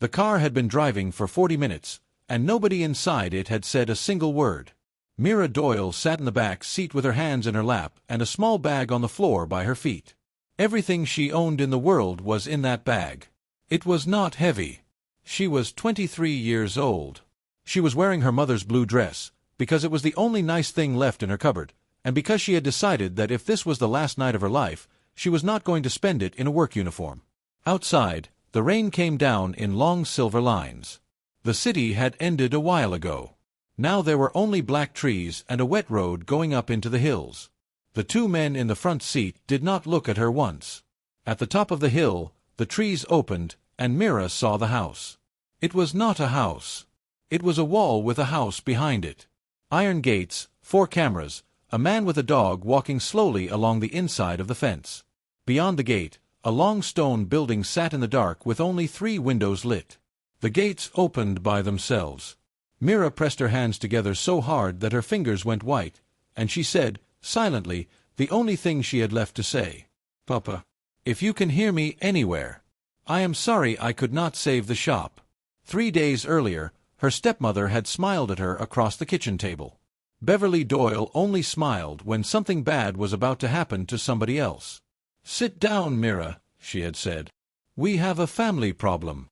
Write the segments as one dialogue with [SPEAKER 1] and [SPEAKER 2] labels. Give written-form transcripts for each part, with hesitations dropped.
[SPEAKER 1] The car had been driving for 40 minutes, and nobody inside it had said a single word. Mira Doyle sat in the back seat with her hands in her lap and a small bag on the floor by her feet. Everything she owned in the world was in that bag. It was not heavy. She was 23 years old. She was wearing her mother's blue dress, because it was the only nice thing left in her cupboard, and because she had decided that if this was the last night of her life, she was not going to spend it in a work uniform. Outside, the rain came down in long silver lines. The city had ended a while ago. Now there were only black trees and a wet road going up into the hills. The two men in the front seat did not look at her once. At the top of the hill, the trees opened, and Mira saw the house. It was not a house. It was a wall with a house behind it. Iron gates, 4 cameras, a man with a dog walking slowly along the inside of the fence. Beyond the gate, a long stone building sat in the dark with only 3 windows lit. The gates opened by themselves. Mira pressed her hands together so hard that her fingers went white, and she said, silently, the only thing she had left to say. "Papa, if you can hear me anywhere, I am sorry I could not save the shop." 3 days earlier, her stepmother had smiled at her across the kitchen table. Beverly Doyle only smiled when something bad was about to happen to somebody else. "Sit down, Mira," she had said. "We have a family problem."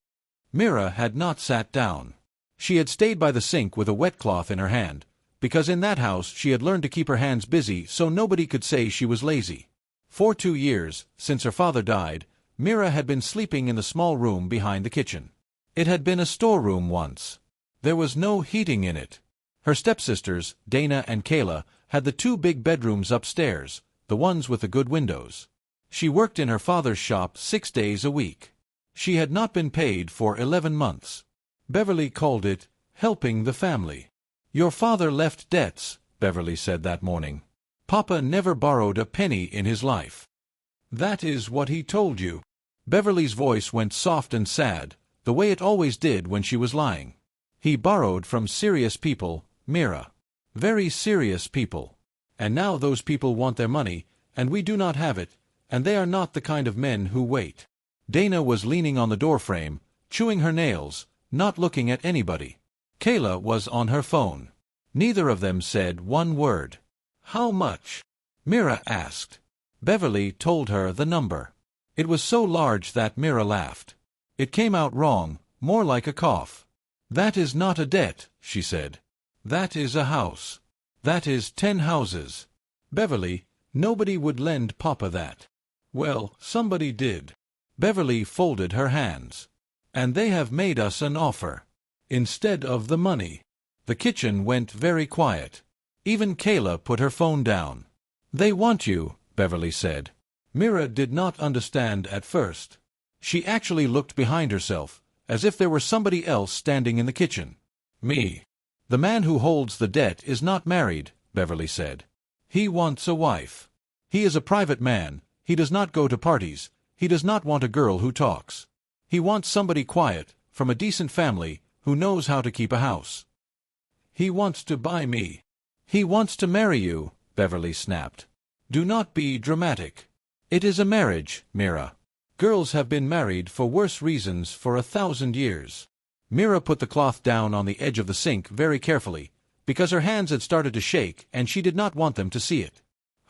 [SPEAKER 1] Mira had not sat down. She had stayed by the sink with a wet cloth in her hand, because in that house she had learned to keep her hands busy so nobody could say she was lazy. For 2 years, since her father died, Mira had been sleeping in the small room behind the kitchen. It had been a storeroom once. There was no heating in it. Her stepsisters, Dana and Kayla, had the 2 big bedrooms upstairs, the ones with the good windows. She worked in her father's shop 6 days a week. She had not been paid for 11 months. Beverly called it helping the family. "Your father left debts," Beverly said that morning. "Papa never borrowed a penny in his life." "That is what he told you." Beverly's voice went soft and sad, the way it always did when she was lying. "He borrowed from serious people, Mira. Very serious people. And now those people want their money, and we do not have it, and they are not the kind of men who wait." Dana was leaning on the doorframe, chewing her nails, not looking at anybody. Kayla was on her phone. Neither of them said one word. "How much?" Mira asked. Beverly told her the number. It was so large that Mira laughed. It came out wrong, more like a cough. "That is not a debt," she said. "That is a house. That is 10 houses. Beverly, nobody would lend Papa that." "Well, somebody did." Beverly folded her hands. "And they have made us an offer. Instead of the money." The kitchen went very quiet. Even Kayla put her phone down. "They want you," Beverly said. Mira did not understand at first. She actually looked behind herself, as if there were somebody else standing in the kitchen. "Me. The man who holds the debt is not married," Beverly said. "He wants a wife. He is a private man, he does not go to parties, he does not want a girl who talks. He wants somebody quiet, from a decent family, who knows how to keep a house. He wants to buy me." "He wants to marry you," Beverly snapped. "Do not be dramatic. It is a marriage, Mira. Girls have been married for worse reasons for 1,000 years. Mira put the cloth down on the edge of the sink very carefully, because her hands had started to shake and she did not want them to see it.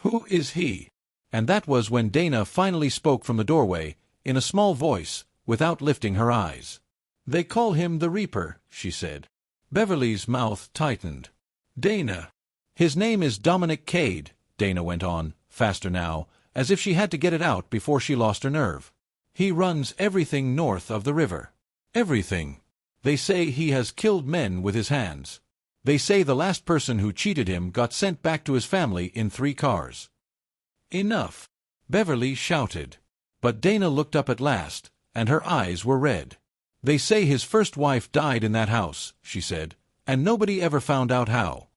[SPEAKER 1] "Who is he?" And that was when Dana finally spoke from the doorway, in a small voice, without lifting her eyes. "They call him the Reaper," she said. Beverly's mouth tightened. "Dana." "His name is Dominic Cade," Dana went on, faster now, as if she had to get it out before she lost her nerve. "He runs everything north of the river. Everything. They say he has killed men with his hands. They say the last person who cheated him got sent back to his family in 3 cars. "Enough!" Beverly shouted. But Dana looked up at last, and her eyes were red. "They say his first wife died in that house," she said, "and nobody ever found out how.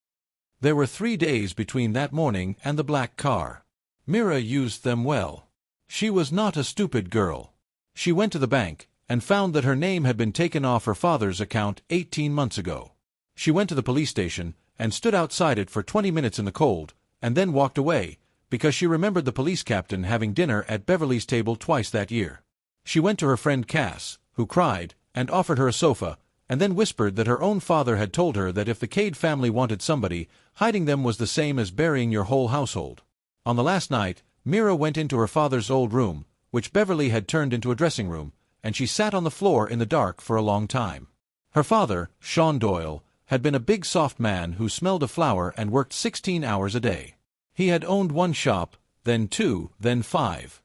[SPEAKER 1] There were 3 days between that morning and the black car. Mira used them well. She was not a stupid girl. She went to the bank, and found that her name had been taken off her father's account 18 months ago. She went to the police station, and stood outside it for 20 minutes in the cold, and then walked away, because she remembered the police captain having dinner at Beverly's table twice that year. She went to her friend Cass, who cried, and offered her a sofa, and then whispered that her own father had told her that if the Cade family wanted somebody, hiding them was the same as burying your whole household. On the last night, Mira went into her father's old room, which Beverly had turned into a dressing room, and she sat on the floor in the dark for a long time. Her father, Sean Doyle, had been a big soft man who smelled of flour and worked 16 hours a day. He had owned one shop, then two, then 5.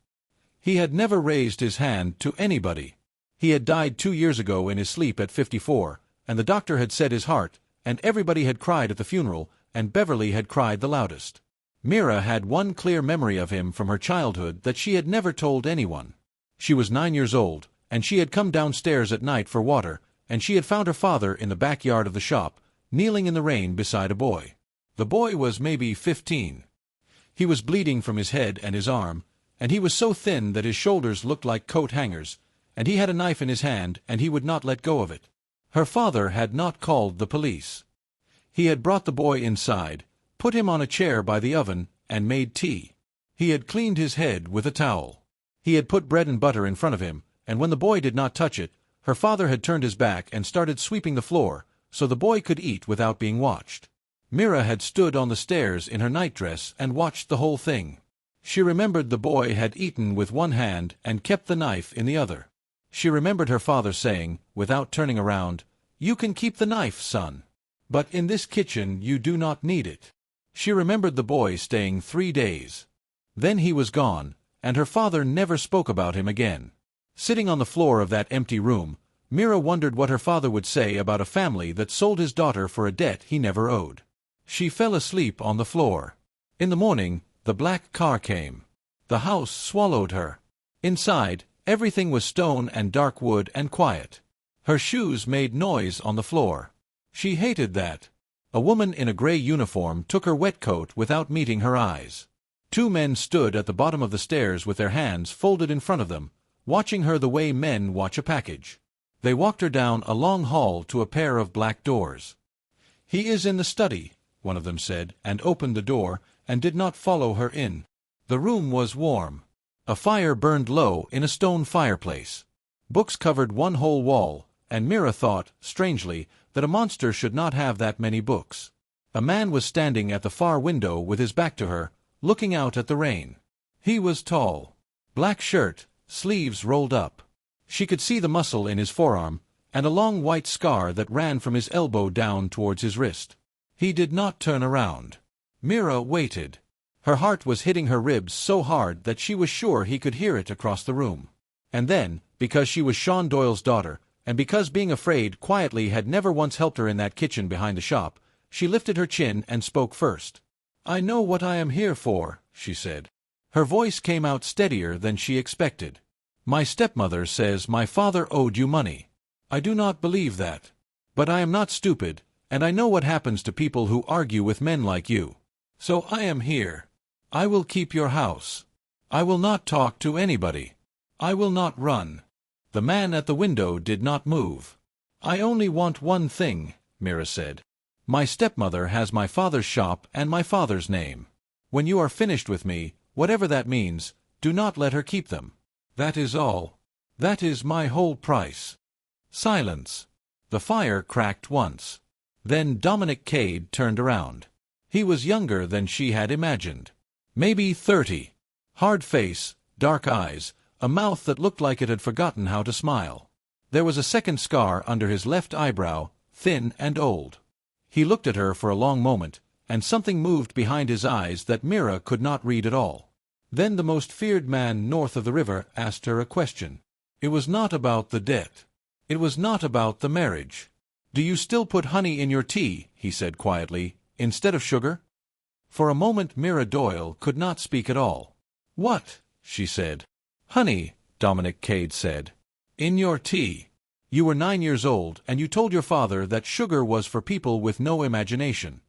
[SPEAKER 1] He had never raised his hand to anybody. He had died 2 years ago in his sleep at 54, and the doctor had said his heart, and everybody had cried at the funeral, and Beverly had cried the loudest. Mira had one clear memory of him from her childhood that she had never told anyone. She was 9 years old, and she had come downstairs at night for water, and she had found her father in the backyard of the shop, kneeling in the rain beside a boy. The boy was maybe 15. He was bleeding from his head and his arm, and he was so thin that his shoulders looked like coat hangers, and he had a knife in his hand, and he would not let go of it. Her father had not called the police. He had brought the boy inside, put him on a chair by the oven, and made tea. He had cleaned his head with a towel. He had put bread and butter in front of him, and when the boy did not touch it, her father had turned his back and started sweeping the floor, so the boy could eat without being watched. Mira had stood on the stairs in her nightdress and watched the whole thing. She remembered the boy had eaten with one hand and kept the knife in the other. She remembered her father saying, without turning around, "You can keep the knife, son. But in this kitchen you do not need it." She remembered the boy staying 3 days. Then he was gone, and her father never spoke about him again. Sitting on the floor of that empty room, Mira wondered what her father would say about a family that sold his daughter for a debt he never owed. She fell asleep on the floor. In the morning, the black car came. The house swallowed her. Inside, everything was stone and dark wood and quiet. Her shoes made noise on the floor. She hated that. A woman in a gray uniform took her wet coat without meeting her eyes. 2 men stood at the bottom of the stairs with their hands folded in front of them, watching her the way men watch a package. They walked her down a long hall to a pair of black doors. "He is in the study," one of them said, and opened the door, and did not follow her in. The room was warm. A fire burned low in a stone fireplace. Books covered one whole wall, and Mira thought, strangely, that a monster should not have that many books. A man was standing at the far window with his back to her, looking out at the rain. He was tall. Black shirt, sleeves rolled up. She could see the muscle in his forearm, and a long white scar that ran from his elbow down towards his wrist. He did not turn around. Mira waited. Her heart was hitting her ribs so hard that she was sure he could hear it across the room. And then, because she was Sean Doyle's daughter, and because being afraid quietly had never once helped her in that kitchen behind the shop, she lifted her chin and spoke first. "I know what I am here for," she said. Her voice came out steadier than she expected. "My stepmother says my father owed you money. I do not believe that. But I am not stupid, and I know what happens to people who argue with men like you. So I am here. I will keep your house. I will not talk to anybody. I will not run." The man at the window did not move. "I only want one thing," Mira said. "My stepmother has my father's shop and my father's name. When you are finished with me, whatever that means, do not let her keep them. That is all. That is my whole price." Silence. The fire cracked once. Then Dominic Cade turned around. He was younger than she had imagined. Maybe 30. Hard face, dark eyes, a mouth that looked like it had forgotten how to smile. There was a second scar under his left eyebrow, thin and old. He looked at her for a long moment, and something moved behind his eyes that Mira could not read at all. Then the most feared man north of the river asked her a question. It was not about the debt. It was not about the marriage. "Do you still put honey in your tea?" he said quietly, "instead of sugar?" For a moment Mira Doyle could not speak at all. "What?" she said. "Honey," Dominic Cade said. "In your tea. You were 9 years old, and you told your father that sugar was for people with no imagination."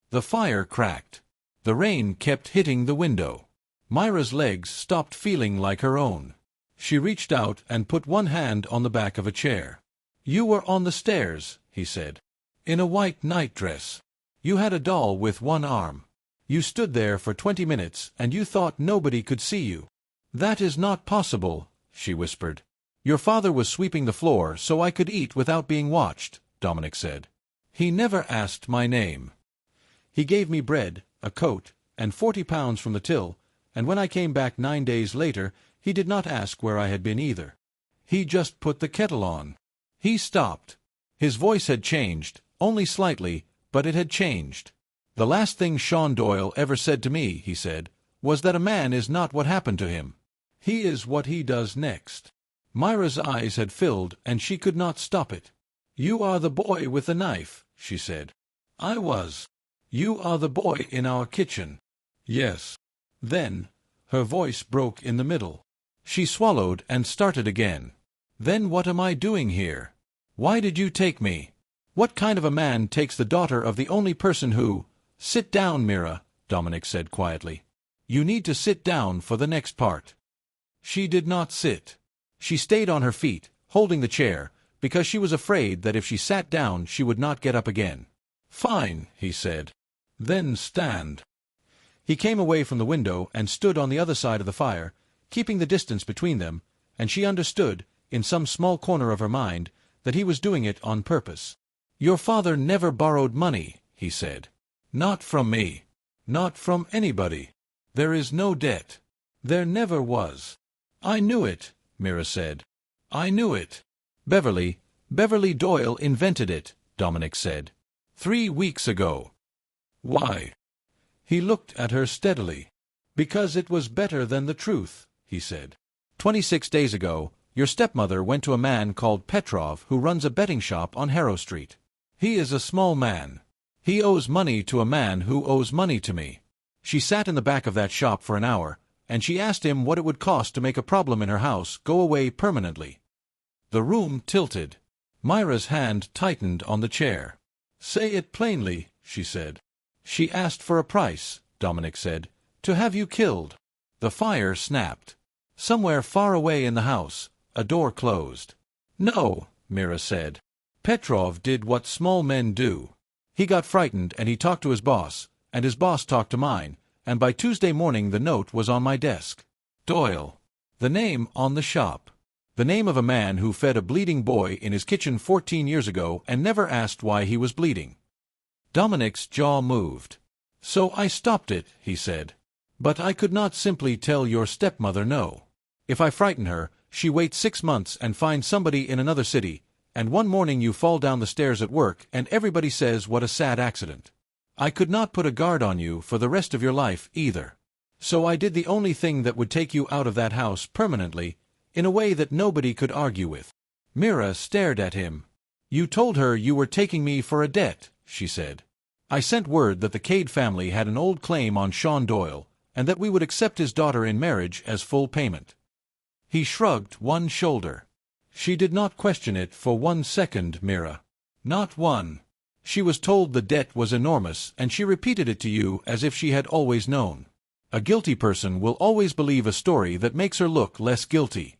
[SPEAKER 1] The fire cracked. The rain kept hitting the window. Myra's legs stopped feeling like her own. She reached out and put one hand on the back of a chair. "You were on the stairs," he said. "In a white nightdress. You had a doll with one arm. You stood there for 20 minutes, and you thought nobody could see you." "That is not possible," she whispered. Your father was sweeping the floor so I could eat without being watched, Dominic said. He never asked my name. He gave me bread, a coat, and 40 pounds from the till, and when I came back 9 days later, he did not ask where I had been either. He just put the kettle on. He stopped. His voice had changed, only slightly, but it had changed. The last thing Sean Doyle ever said to me, he said, was that a man is not what happened to him. He is what he does next. Myra's eyes had filled, and she could not stop it. You are the boy with the knife, she said. I was. You are the boy in our kitchen. Yes. Then, her voice broke in the middle. She swallowed and started again. Then what am I doing here? Why did you take me? What kind of a man takes the daughter of the only person who— Sit down, Mira, Dominic said quietly. You need to sit down for the next part. She did not sit. She stayed on her feet, holding the chair, because she was afraid that if she sat down she would not get up again. Fine, he said. Then stand. He came away from the window and stood on the other side of the fire, keeping the distance between them, and she understood, in some small corner of her mind, that he was doing it on purpose. Your father never borrowed money, he said. Not from me. Not from anybody. There is no debt. There never was. I knew it, Mira said. I knew it. Beverly Doyle invented it, Dominic said. 3 weeks ago. Why? He looked at her steadily. Because it was better than the truth, he said. 26 days ago, your stepmother went to a man called Petrov who runs a betting shop on Harrow Street. He is a small man. He owes money to a man who owes money to me. She sat in the back of that shop for an hour, and she asked him what it would cost to make a problem in her house go away permanently. The room tilted. Myra's hand tightened on the chair. Say it plainly, she said. She asked for a price, Dominic said, to have you killed. The fire snapped. Somewhere far away in the house, a door closed. No, Mira said. Petrov did what small men do. He got frightened and he talked to his boss, and his boss talked to mine, and by Tuesday morning the note was on my desk. Doyle. The name on the shop. The name of a man who fed a bleeding boy in his kitchen 14 years ago and never asked why he was bleeding. Dominic's jaw moved. So I stopped it, he said. But I could not simply tell your stepmother no. If I frighten her, she waits 6 months and finds somebody in another city, and one morning you fall down the stairs at work and everybody says what a sad accident. I could not put a guard on you for the rest of your life either. So I did the only thing that would take you out of that house permanently, in a way that nobody could argue with. Mira stared at him. You told her you were taking me for a debt, she said. I sent word that the Cade family had an old claim on Sean Doyle, and that we would accept his daughter in marriage as full payment. He shrugged one shoulder. She did not question it for 1 second, Mira. Not one. She was told the debt was enormous, and she repeated it to you as if she had always known. A guilty person will always believe a story that makes her look less guilty.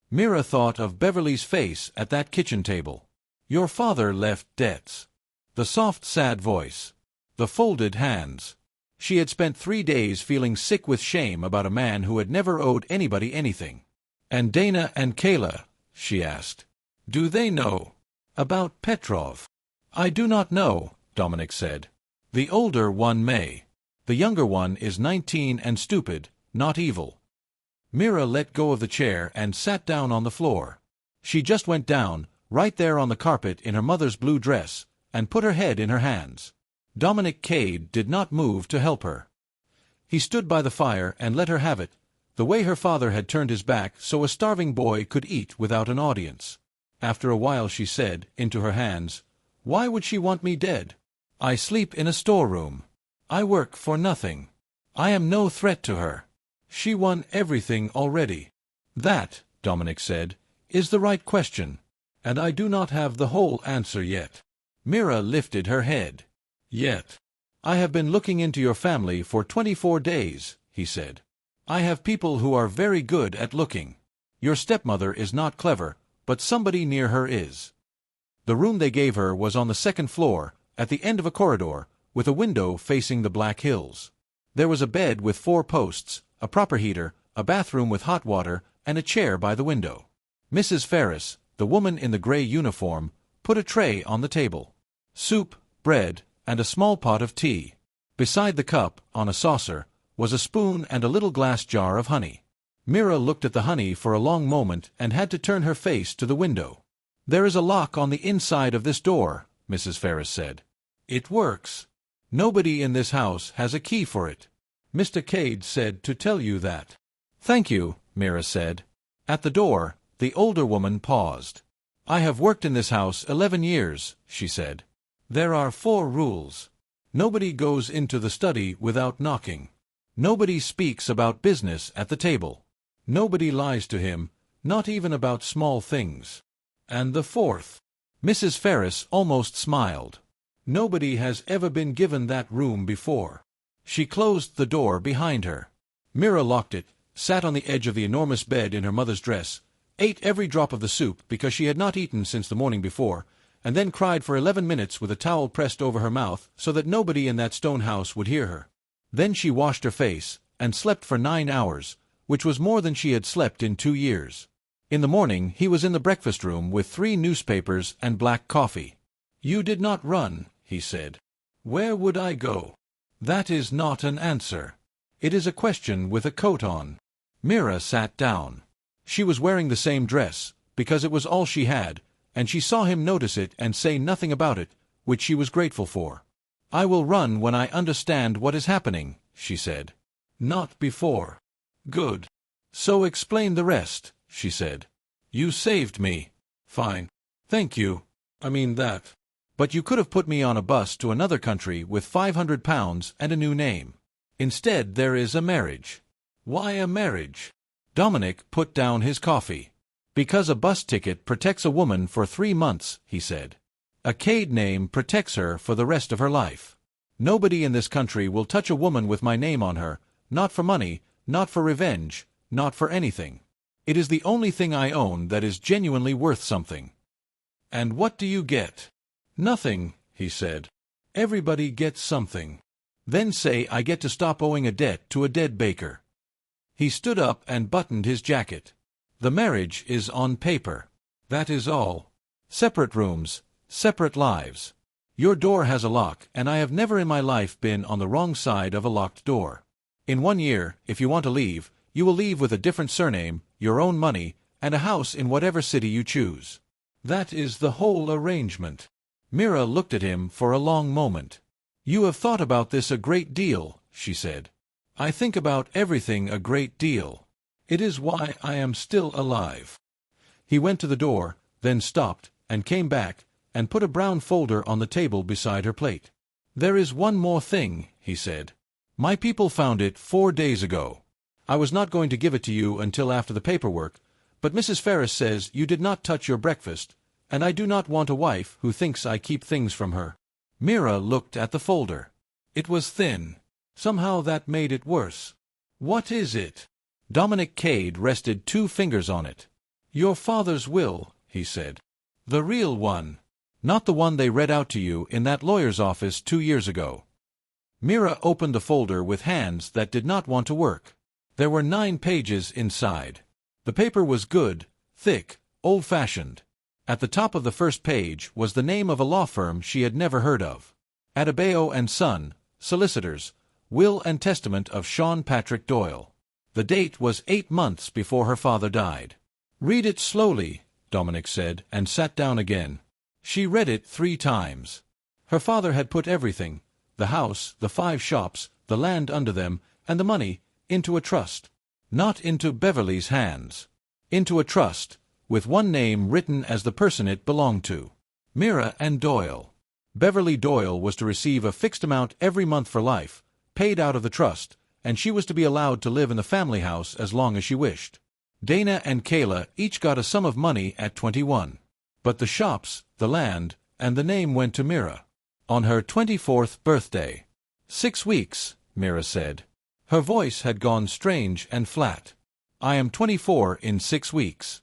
[SPEAKER 1] Mira thought of Beverly's face at that kitchen table. Your father left debts. The soft, sad voice. The folded hands. She had spent 3 days feeling sick with shame about a man who had never owed anybody anything. And Dana and Kayla, she asked. Do they know about Petrov? I do not know, Dominic said. The older one may. The younger one is 19 and stupid, not evil. Mira let go of the chair and sat down on the floor. She just went down, right there on the carpet in her mother's blue dress, and put her head in her hands. Dominic Cade did not move to help her. He stood by the fire and let her have it, the way her father had turned his back so a starving boy could eat without an audience. After a while she said, into her hands, Why would she want me dead? I sleep in a storeroom. I work for nothing. I am no threat to her. She won everything already. That, Dominic said, is the right question, and I do not have the whole answer yet. Mira lifted her head. Yet. I have been looking into your family for 24 days, he said. I have people who are very good at looking. Your stepmother is not clever, but somebody near her is. The room they gave her was on the 2nd floor, at the end of a corridor, with a window facing the Black Hills. There was a bed with 4 posts, a proper heater, a bathroom with hot water, and a chair by the window. Mrs. Ferris, the woman in the gray uniform, put a tray on the table. Soup, bread, and a small pot of tea. Beside the cup, on a saucer, was a spoon and a little glass jar of honey. Mira looked at the honey for a long moment and had to turn her face to the window. "There is a lock on the inside of this door," Mrs. Ferris said. "It works. Nobody in this house has a key for it. Mr. Cade said to tell you that." "Thank you," Mira said. At the door, the older woman paused. "I have worked in this house 11 years, she said. "There are 4 rules. Nobody goes into the study without knocking. Nobody speaks about business at the table. Nobody lies to him, not even about small things. And the 4th. Mrs. Ferris almost smiled. "Nobody has ever been given that room before." She closed the door behind her. Mira locked it, sat on the edge of the enormous bed in her mother's dress, ate every drop of the soup because she had not eaten since the morning before, and then cried for 11 minutes with a towel pressed over her mouth so that nobody in that stone house would hear her. Then she washed her face, and slept for 9 hours, which was more than she had slept in 2 years. In the morning he was in the breakfast room with 3 newspapers and black coffee. "You did not run," he said. "Where would I go?" "That is not an answer. It is a question with a coat on." Mira sat down. She was wearing the same dress, because it was all she had, and she saw him notice it and say nothing about it, which she was grateful for. "I will run when I understand what is happening," she said. "Not before." "Good. So explain the rest," she said. "You saved me." "Fine. Thank you. I mean that. But you could have put me on a bus to another country with £500 and a new name. Instead there is a marriage." "Why a marriage?" Dominic put down his coffee. "Because a bus ticket protects a woman for 3 months," he said. "A Cade name protects her for the rest of her life. Nobody in this country will touch a woman with my name on her, not for money, not for revenge, not for anything. It is the only thing I own that is genuinely worth something." "And what do you get?" "Nothing," he said. "Everybody gets something." "Then say I get to stop owing a debt to a dead baker." He stood up and buttoned his jacket. "The marriage is on paper. That is all. Separate rooms, separate lives. Your door has a lock, and I have never in my life been on the wrong side of a locked door. In 1 year, if you want to leave, you will leave with a different surname, your own money, and a house in whatever city you choose. That is the whole arrangement." Mira looked at him for a long moment. "You have thought about this a great deal," she said. "I think about everything a great deal. It is why I am still alive." He went to the door, then stopped, and came back, and put a brown folder on the table beside her plate. "There is one more thing," he said. "My people found it 4 days ago. I was not going to give it to you until after the paperwork, but Mrs. Ferris says you did not touch your breakfast, and I do not want a wife who thinks I keep things from her." Mira looked at the folder. It was thin. Somehow that made it worse. "What is it?" Dominic Cade rested 2 fingers on it. "Your father's will," he said. "The real one. Not the one they read out to you in that lawyer's office 2 years ago." Mira opened the folder with hands that did not want to work. There were 9 pages inside. The paper was good, thick, old-fashioned. At the top of the first page was the name of a law firm she had never heard of. Adebayo and Son, Solicitors, Will and Testament of Sean Patrick Doyle. The date was 8 months before her father died. "Read it slowly," Dominic said, and sat down again. She read it 3 times. Her father had put everything, the house, the 5 shops, the land under them, and the money, into a trust. Not into Beverly's hands. Into a trust, with one name written as the person it belonged to. Mira and Doyle. Beverly Doyle was to receive a fixed amount every month for life, paid out of the trust, and she was to be allowed to live in the family house as long as she wished. Dana and Kayla each got a sum of money at 21. But the shops, the land, and the name went to Mira. On her 24th birthday. 6 weeks, Mira said. Her voice had gone strange and flat. "I am 24 in 6 weeks.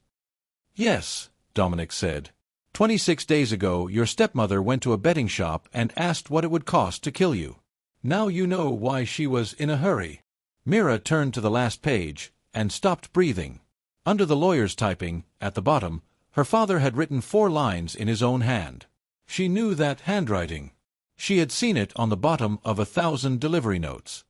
[SPEAKER 1] "Yes," Dominic said. 26 days ago your stepmother went to a betting shop and asked what it would cost to kill you. Now you know why she was in a hurry." Mira turned to the last page, and stopped breathing. Under the lawyer's typing, at the bottom, her father had written 4 lines in his own hand. She knew that handwriting. She had seen it on the bottom of 1,000 delivery notes.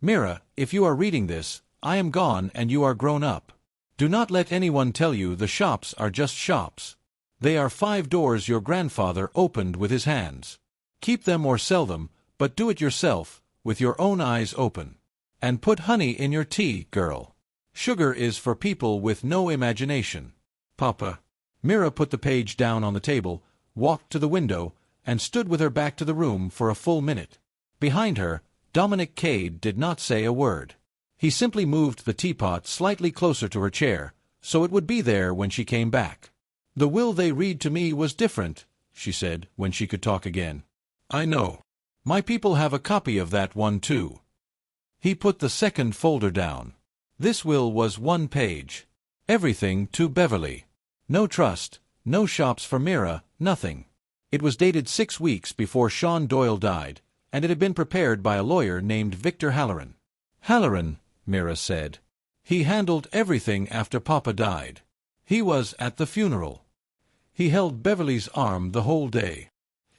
[SPEAKER 1] Mira, if you are reading this, I am gone and you are grown up. Do not let anyone tell you the shops are just shops. They are 5 doors your grandfather opened with his hands. Keep them or sell them, but do it yourself, with your own eyes open. And put honey in your tea, girl. Sugar is for people with no imagination. Papa. Mira put the page down on the table, walked to the window, and stood with her back to the room for a full minute. Behind her, Dominic Cade did not say a word. He simply moved the teapot slightly closer to her chair, so it would be there when she came back. The will they read to me was different, she said, when she could talk again. I know. My people have a copy of that one too. He put the second folder down. This will was 1 page. Everything to Beverly. No trust, no shops for Mira, nothing. It was dated 6 weeks before Sean Doyle died, and it had been prepared by a lawyer named Victor Halloran. Halloran, Mira said. He handled everything after Papa died. He was at the funeral. He held Beverly's arm the whole day.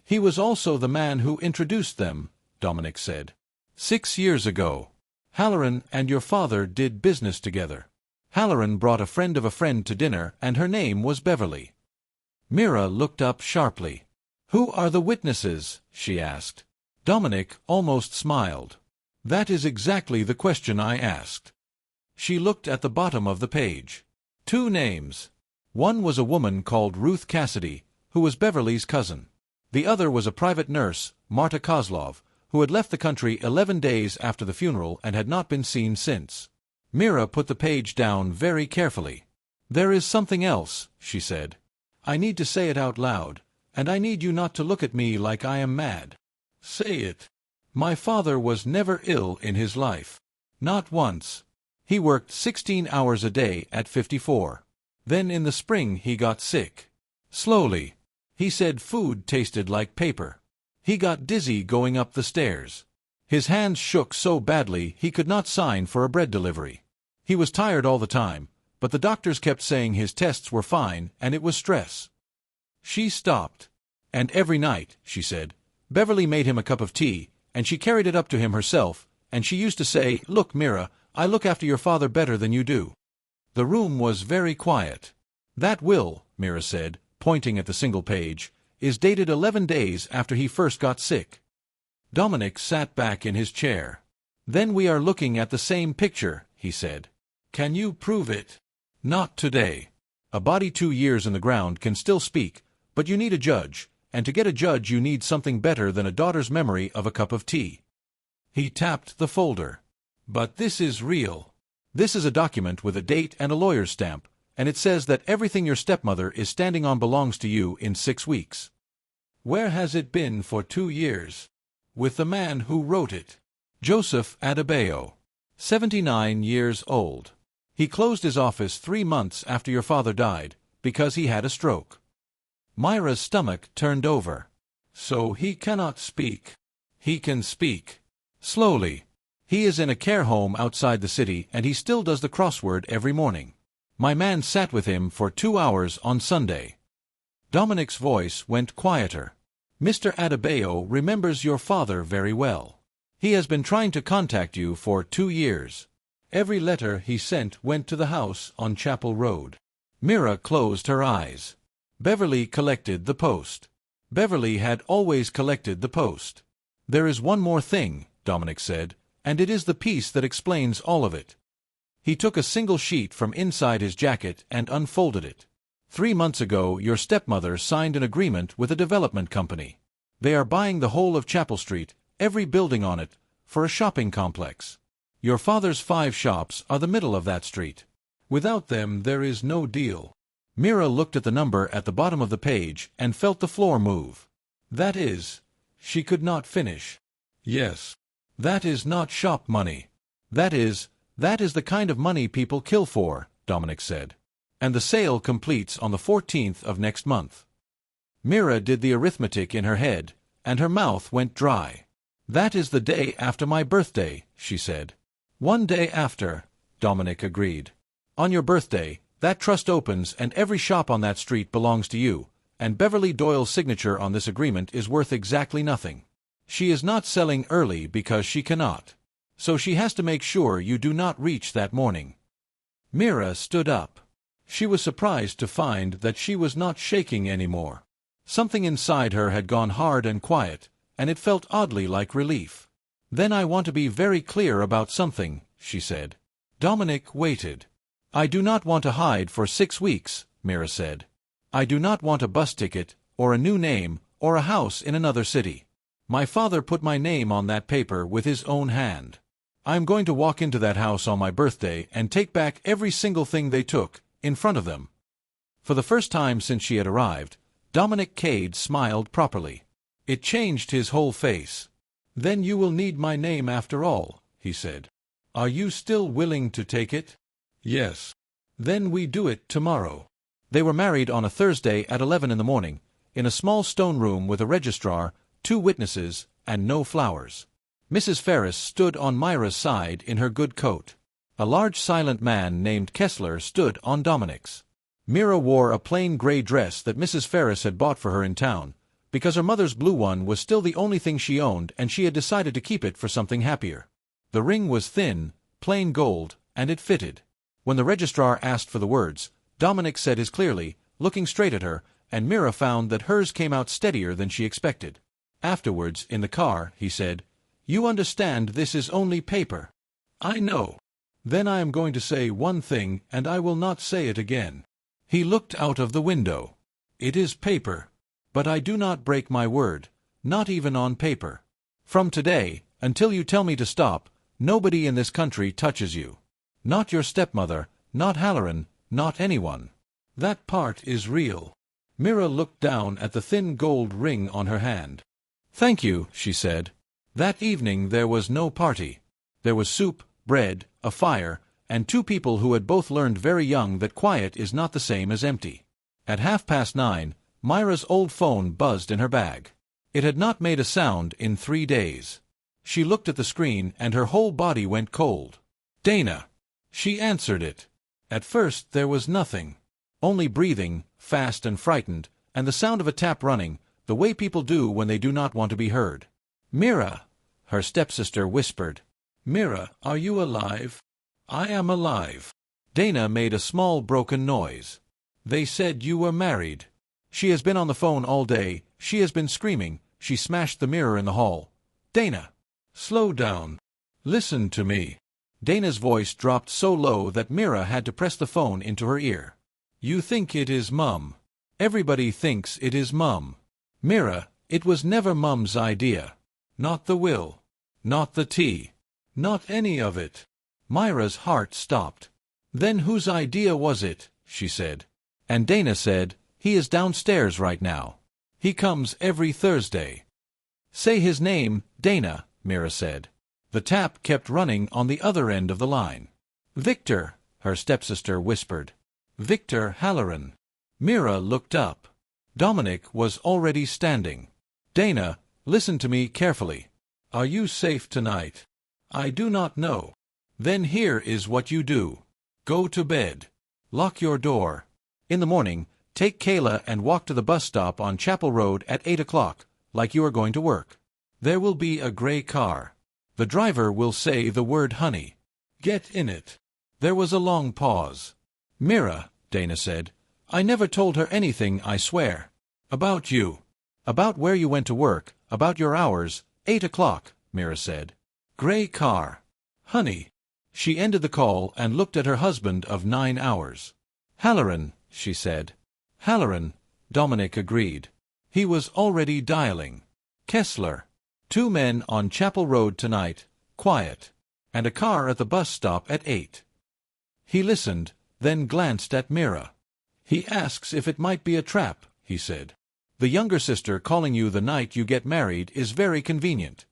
[SPEAKER 1] He was also the man who introduced them, Dominic said. 6 years ago. Halloran and your father did business together. Halloran brought a friend of a friend to dinner, and her name was Beverly. Mira looked up sharply. Who are the witnesses? She asked. Dominic almost smiled. That is exactly the question I asked. She looked at the bottom of the page. 2 names. One was a woman called Ruth Cassidy, who was Beverly's cousin. The other was a private nurse, Marta Kozlov, who had left the country 11 days after the funeral and had not been seen since. Mira put the page down very carefully. There is something else, she said. I need to say it out loud, and I need you not to look at me like I am mad. Say it. My father was never ill in his life. Not once. He worked 16 hours a day at 54. Then in the spring he got sick. Slowly. He said food tasted like paper. He got dizzy going up the stairs. His hands shook so badly he could not sign for a bread delivery. He was tired all the time, but the doctors kept saying his tests were fine and it was stress. She stopped. And every night, she said, Beverly made him a cup of tea, and she carried it up to him herself, and she used to say, Look, Mira, I look after your father better than you do. The room was very quiet. That will, Mira said, pointing at the single page, is dated 11 days after he first got sick. Dominic sat back in his chair. Then we are looking at the same picture, he said. Can you prove it? Not today. A body 2 years in the ground can still speak, but you need a judge, and to get a judge you need something better than a daughter's memory of a cup of tea. He tapped the folder. But this is real. This is a document with a date and a lawyer's stamp, and it says that everything your stepmother is standing on belongs to you in 6 weeks. Where has it been for 2 years? With the man who wrote it. Joseph Adebayo. 79 years old. He closed his office 3 months after your father died, because he had a stroke. Myra's stomach turned over. So he cannot speak. He can speak. Slowly. He is in a care home outside the city, and he still does the crossword every morning. My man sat with him for 2 hours on Sunday. Dominic's voice went quieter. Mr. Adebayo remembers your father very well. He has been trying to contact you for 2 years. Every letter he sent went to the house on Chapel Road. Mira closed her eyes. Beverly collected the post. Beverly had always collected the post. There is one more thing, Dominic said, and it is the piece that explains all of it. He took a single sheet from inside his jacket and unfolded it. 3 months ago, your stepmother signed an agreement with a development company. They are buying the whole of Chapel Street, every building on it, for a shopping complex. Your father's 5 shops are the middle of that street. Without them, there is no deal. Mira looked at the number at the bottom of the page and felt the floor move. That is, she could not finish. Yes. That is not shop money. That is the kind of money people kill for, Dominic said. And the sale completes on the 14th of next month. Mira did the arithmetic in her head, and her mouth went dry. That is the day after my birthday, she said. 1 day after, Dominic agreed. On your birthday, That trust opens and every shop on that street belongs to you, and Beverly Doyle's signature on this agreement is worth exactly nothing. She is not selling early because she cannot. So she has to make sure you do not reach that morning." Mira stood up. She was surprised to find that she was not shaking anymore. Something inside her had gone hard and quiet, and it felt oddly like relief. "Then I want to be very clear about something," she said. Dominic waited. "I do not want to hide for 6 weeks," Mira said. "I do not want a bus ticket, or a new name, or a house in another city. My father put my name on that paper with his own hand. I am going to walk into that house on my birthday and take back every single thing they took, in front of them." For the first time since she had arrived, Dominic Cade smiled properly. It changed his whole face. "Then you will need my name after all," he said. "Are you still willing to take it?" "Yes." "Then we do it tomorrow." They were married on a Thursday at 11 in the morning, in a small stone room with a registrar, 2 witnesses, and no flowers. Mrs. Ferris stood on Myra's side in her good coat. A large silent man named Kessler stood on Dominic's. Mira wore a plain gray dress that Mrs. Ferris had bought for her in town, because her mother's blue one was still the only thing she owned and she had decided to keep it for something happier. The ring was thin, plain gold, and it fitted. When the registrar asked for the words, Dominic said his clearly, looking straight at her, and Mira found that hers came out steadier than she expected. Afterwards, in the car, he said, "You understand this is only paper." "I know." "Then I am going to say one thing, and I will not say it again." He looked out of the window. "It is paper. But I do not break my word, not even on paper. From today, until you tell me to stop, nobody in this country touches you. Not your stepmother, not Halloran, not anyone. That part is real." Mira looked down at the thin gold ring on her hand. "Thank you," she said. That evening there was no party. There was soup, bread, a fire, and 2 people who had both learned very young that quiet is not the same as empty. At 9:30, Myra's old phone buzzed in her bag. It had not made a sound in 3 days. She looked at the screen and her whole body went cold. "Dana." She answered it. At first there was nothing. Only breathing, fast and frightened, and the sound of a tap running, the way people do when they do not want to be heard. "Mira," her stepsister whispered. "Mira, are you alive?" "I am alive." Dana made a small broken noise. "They said you were married." "She has been on the phone all day, she has been screaming, she smashed the mirror in the hall." "Dana, slow down. Listen to me." Dana's voice dropped so low that Mira had to press the phone into her ear. "You think it is Mum. Everybody thinks it is Mum. Mira, it was never Mum's idea. Not the will. Not the tea. Not any of it." Myra's heart stopped. "Then whose idea was it?" she said. And Dana said, "He is downstairs right now. He comes every Thursday." "Say his name, Dana," Mira said. The tap kept running on the other end of the line. "Victor," her stepsister whispered. "Victor Halloran." Mira looked up. Dominic was already standing. "Dana, listen to me carefully. Are you safe tonight?" "I do not know." "Then here is what you do. Go to bed. Lock your door. In the morning, take Kayla and walk to the bus stop on Chapel Road at 8 o'clock, like you are going to work. There will be a gray car. The driver will say the word honey. Get in it." There was a long pause. "Mira," Dana said, "I never told her anything, I swear. About you. About where you went to work, about your hours." 8 o'clock, Mira said. "Gray car. Honey." She ended the call and looked at her husband of 9 hours. "Halloran," she said. "Halloran," Dominic agreed. He was already dialing. "Kessler. 2 men on Chapel Road tonight, quiet. And a car at the bus stop at 8. He listened, then glanced at Mira. "He asks if it might be a trap," he said. "The younger sister calling you the night you get married is very convenient."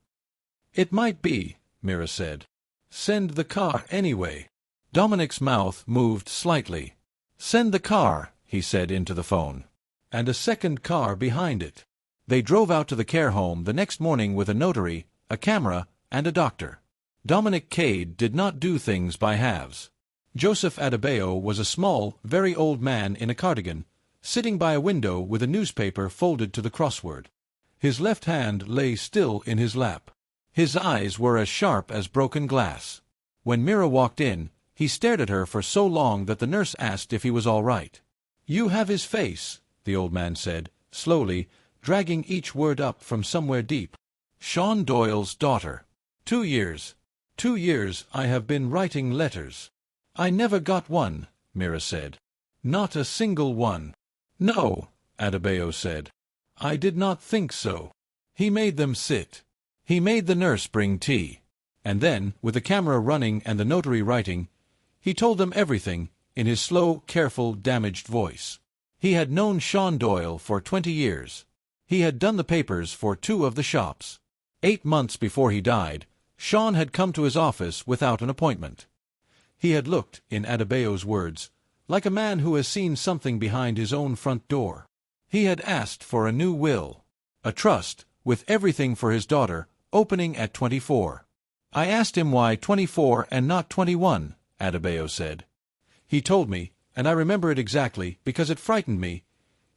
[SPEAKER 1] "It might be," Mira said. "Send the car anyway." Dominic's mouth moved slightly. "Send the car," he said into the phone. "And a second car behind it." They drove out to the care home the next morning with a notary, a camera, and a doctor. Dominic Cade did not do things by halves. Joseph Adebayo was a small, very old man in a cardigan, sitting by a window with a newspaper folded to the crossword. His left hand lay still in his lap. His eyes were as sharp as broken glass. When Mira walked in, he stared at her for so long that the nurse asked if he was all right. "You have his face," the old man said, slowly, dragging each word up from somewhere deep. "Sean Doyle's daughter. 2 years. 2 years I have been writing letters." "I never got one," Mira said. "Not a single one." "No," Adebayo said. "I did not think so." He made them sit. He made the nurse bring tea. And then, with the camera running and the notary writing, he told them everything, in his slow, careful, damaged voice. He had known Sean Doyle for 20 years. He had done the papers for 2 of the shops. 8 months before he died, Sean had come to his office without an appointment. He had looked, in Adebayo's words, like a man who has seen something behind his own front door. He had asked for a new will, a trust, with everything for his daughter, opening at 24. "I asked him why 24 and not 21, Adebayo said. "He told me, and I remember it exactly, because it frightened me.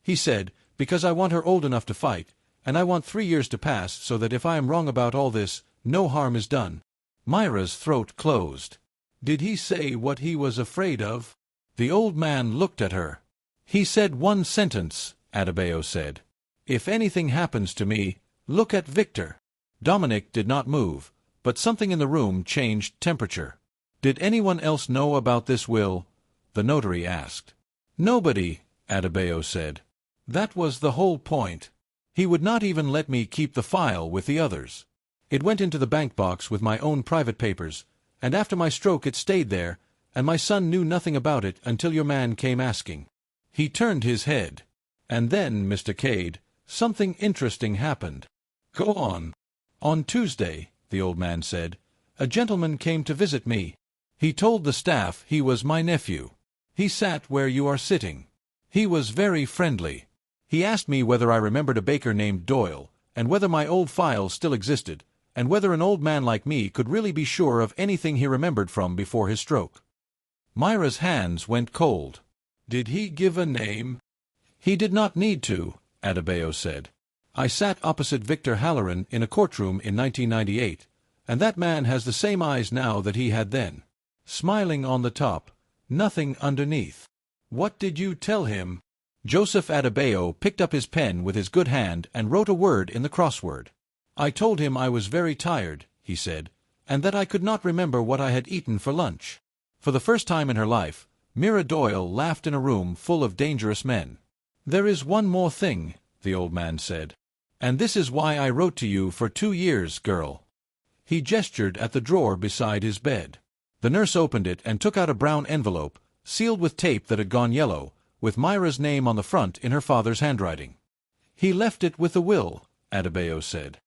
[SPEAKER 1] He said, because I want her old enough to fight, and I want 3 years to pass so that if I am wrong about all this, no harm is done." Myra's throat closed. "Did he say what he was afraid of?" The old man looked at her. "He said one sentence," Adebayo said. "If anything happens to me, look at Victor." Dominic did not move, but something in the room changed temperature. "Did anyone else know about this will?" the notary asked. "Nobody," Adebayo said. "That was the whole point. He would not even let me keep the file with the others. It went into the bank box with my own private papers, and after my stroke it stayed there, and my son knew nothing about it until your man came asking." He turned his head. "And then, Mr. Cade, something interesting happened." "Go on." "On Tuesday," the old man said, "a gentleman came to visit me. He told the staff he was my nephew. He sat where you are sitting. He was very friendly. He asked me whether I remembered a baker named Doyle, and whether my old files still existed, and whether an old man like me could really be sure of anything he remembered from before his stroke." Myra's hands went cold. "Did he give a name?" "He did not need to," Adebayo said. "I sat opposite Victor Halloran in a courtroom in 1998, and that man has the same eyes now that he had then. Smiling on the top, nothing underneath." "What did you tell him?" Joseph Adebayo picked up his pen with his good hand and wrote a word in the crossword. "I told him I was very tired," he said, "and that I could not remember what I had eaten for lunch." For the first time in her life, Mira Doyle laughed in a room full of dangerous men. "There is one more thing," the old man said. "And this is why I wrote to you for 2 years, girl." He gestured at the drawer beside his bed. The nurse opened it and took out a brown envelope, sealed with tape that had gone yellow, with Myra's name on the front in her father's handwriting. "He left it with the will," Adebayo said.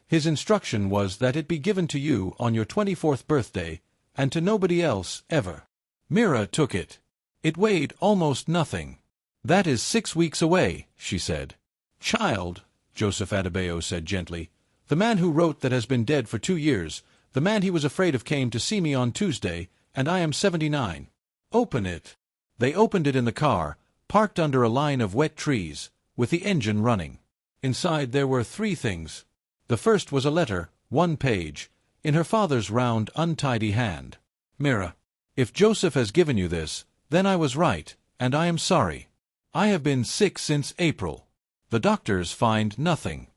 [SPEAKER 1] "His instruction was that it be given to you on your 24th birthday, and to nobody else, ever." Mira took it. It weighed almost nothing. "That is 6 weeks away," she said. "Child," Joseph Adebayo said gently, "the man who wrote that has been dead for 2 years, the man he was afraid of came to see me on Tuesday, and I am 79. Open it." They opened it in the car, parked under a line of wet trees, with the engine running. Inside there were 3 things. The first was a letter, 1 page, in her father's round, untidy hand. "Mira, if Joseph has given you this, then I was right, and I am sorry. I have been sick since April. The doctors find nothing.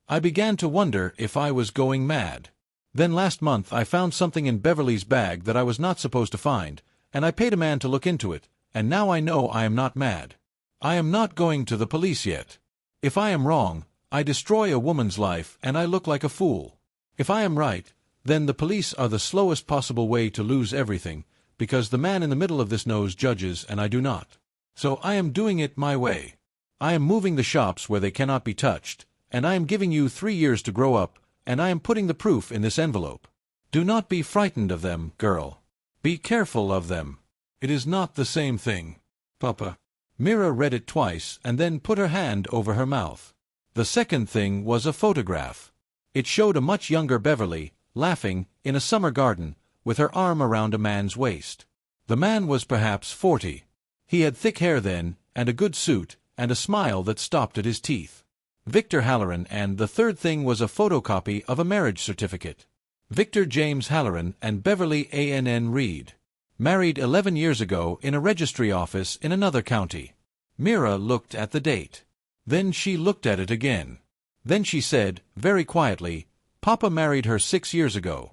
[SPEAKER 1] I began to wonder if I was going mad. Then last month I found something in Beverly's bag that I was not supposed to find, and I paid a man to look into it, and now I know I am not mad. I am not going to the police yet. If I am wrong, I destroy a woman's life and I look like a fool. If I am right, then the police are the slowest possible way to lose everything, because the man in the middle of this knows judges and I do not. So I am doing it my way. I am moving the shops where they cannot be touched, and I am giving you 3 years to grow up, and I am putting the proof in this envelope. Do not be frightened of them, girl. Be careful of them. It is not the same thing. Papa." Mira read it twice and then put her hand over her mouth. The second thing was a photograph. It showed a much younger Beverly, laughing, in a summer garden, with her arm around a man's waist. The man was perhaps 40. He had thick hair then, and a good suit, and a smile that stopped at his teeth. Victor Halloran, and the third thing was a photocopy of a marriage certificate. Victor James Halloran and Beverly A.N.N. Reed. Married 11 years ago in a registry office in another county. Mira looked at the date. Then she looked at it again. Then she said, very quietly, "Papa married her 6 years ago."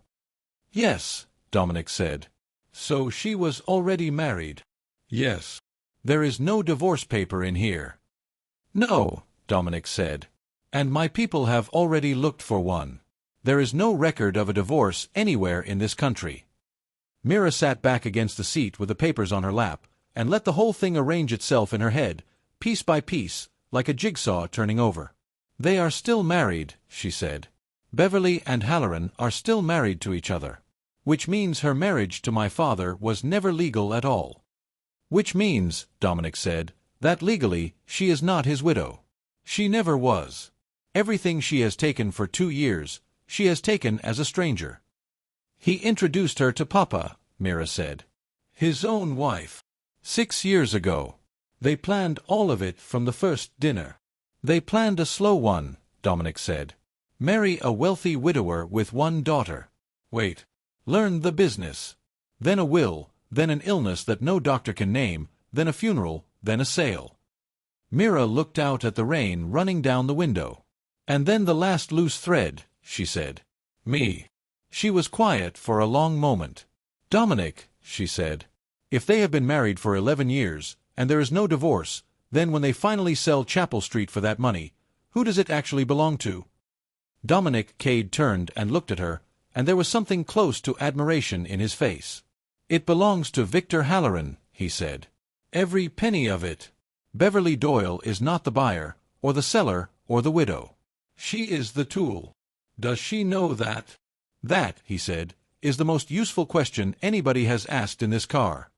[SPEAKER 1] "Yes," Dominic said. "So she was already married?" "Yes." "There is no divorce paper in here." "No," Dominic said. "And my people have already looked for one. There is no record of a divorce anywhere in this country." Mira sat back against the seat with the papers on her lap, and let the whole thing arrange itself in her head, piece by piece, like a jigsaw turning over. "They are still married," she said. "Beverly and Halloran are still married to each other. Which means her marriage to my father was never legal at all." "Which means," Dominic said, "that legally she is not his widow. She never was. Everything she has taken for 2 years, she has taken as a stranger." "He introduced her to Papa," Mira said. "His own wife. 6 years ago. They planned all of it from the first dinner." "They planned a slow one," Dominic said. "Marry a wealthy widower with 1 daughter. Wait. Learn the business. Then a will, then an illness that no doctor can name, then a funeral, then a sale." Mira looked out at the rain running down the window. "And then the last loose thread," she said. "Me." She was quiet for a long moment. "Dominic," she said, "if they have been married for 11 years, and there is no divorce, then when they finally sell Chapel Street for that money, who does it actually belong to?" Dominic Cade turned and looked at her, and there was something close to admiration in his face. "It belongs to Victor Halloran," he said. "Every penny of it. Beverly Doyle is not the buyer, or the seller, or the widow. She is the tool. Does she know that?" "That," he said, "is the most useful question anybody has asked in this car."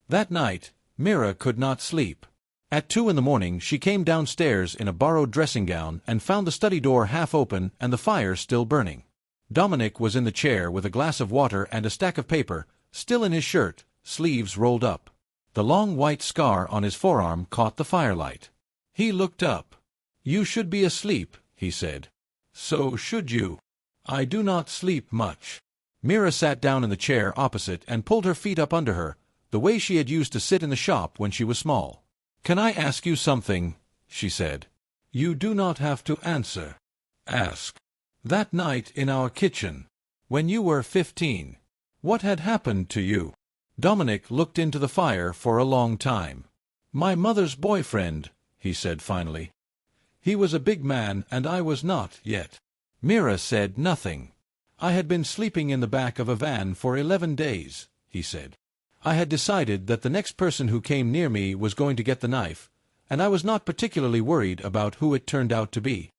[SPEAKER 1] That night, Mira could not sleep. At 2 in the morning she came downstairs in a borrowed dressing gown and found the study door half open and the fire still burning. Dominic was in the chair with a glass of water and a stack of paper, still in his shirt, sleeves rolled up. The long white scar on his forearm caught the firelight. He looked up. "You should be asleep," he said. "So should you. I do not sleep much." Mira sat down in the chair opposite and pulled her feet up under her, the way she had used to sit in the shop when she was small. "Can I ask you something?" she said. "You do not have to answer." "Ask." "That night in our kitchen, when you were 15, what had happened to you?" Dominic looked into the fire for a long time. "My mother's boyfriend," he said finally. "He was a big man and I was not yet." Mira said nothing. "I had been sleeping in the back of a van for 11 days, he said. "I had decided that the next person who came near me was going to get the knife, and I was not particularly worried about who it turned out to be."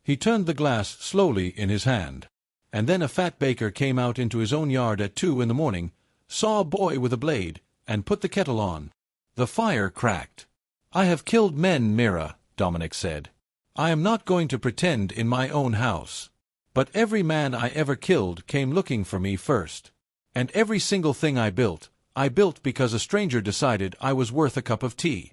[SPEAKER 1] He turned the glass slowly in his hand. "And then a fat baker came out into his own yard at 2 in the morning, saw a boy with a blade, and put the kettle on. The fire cracked." "I have killed men, Mira," Dominic said. "I am not going to pretend in my own house. But every man I ever killed came looking for me first. And every single thing I built because a stranger decided I was worth a cup of tea."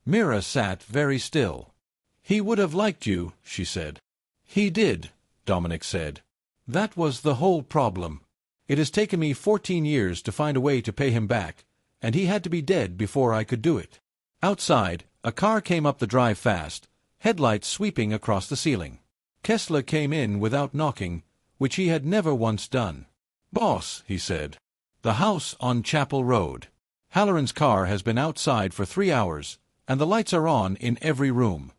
[SPEAKER 1] Mira sat very still. "He would have liked you," she said. "He did," Dominic said. "That was the whole problem. It has taken me 14 years to find a way to pay him back, and he had to be dead before I could do it." Outside, a car came up the drive fast, headlights sweeping across the ceiling. Kessler came in without knocking, which he had never once done. "Boss," he said. "The house on Chapel Road. Halloran's car has been outside for 3 hours, and the lights are on in every room."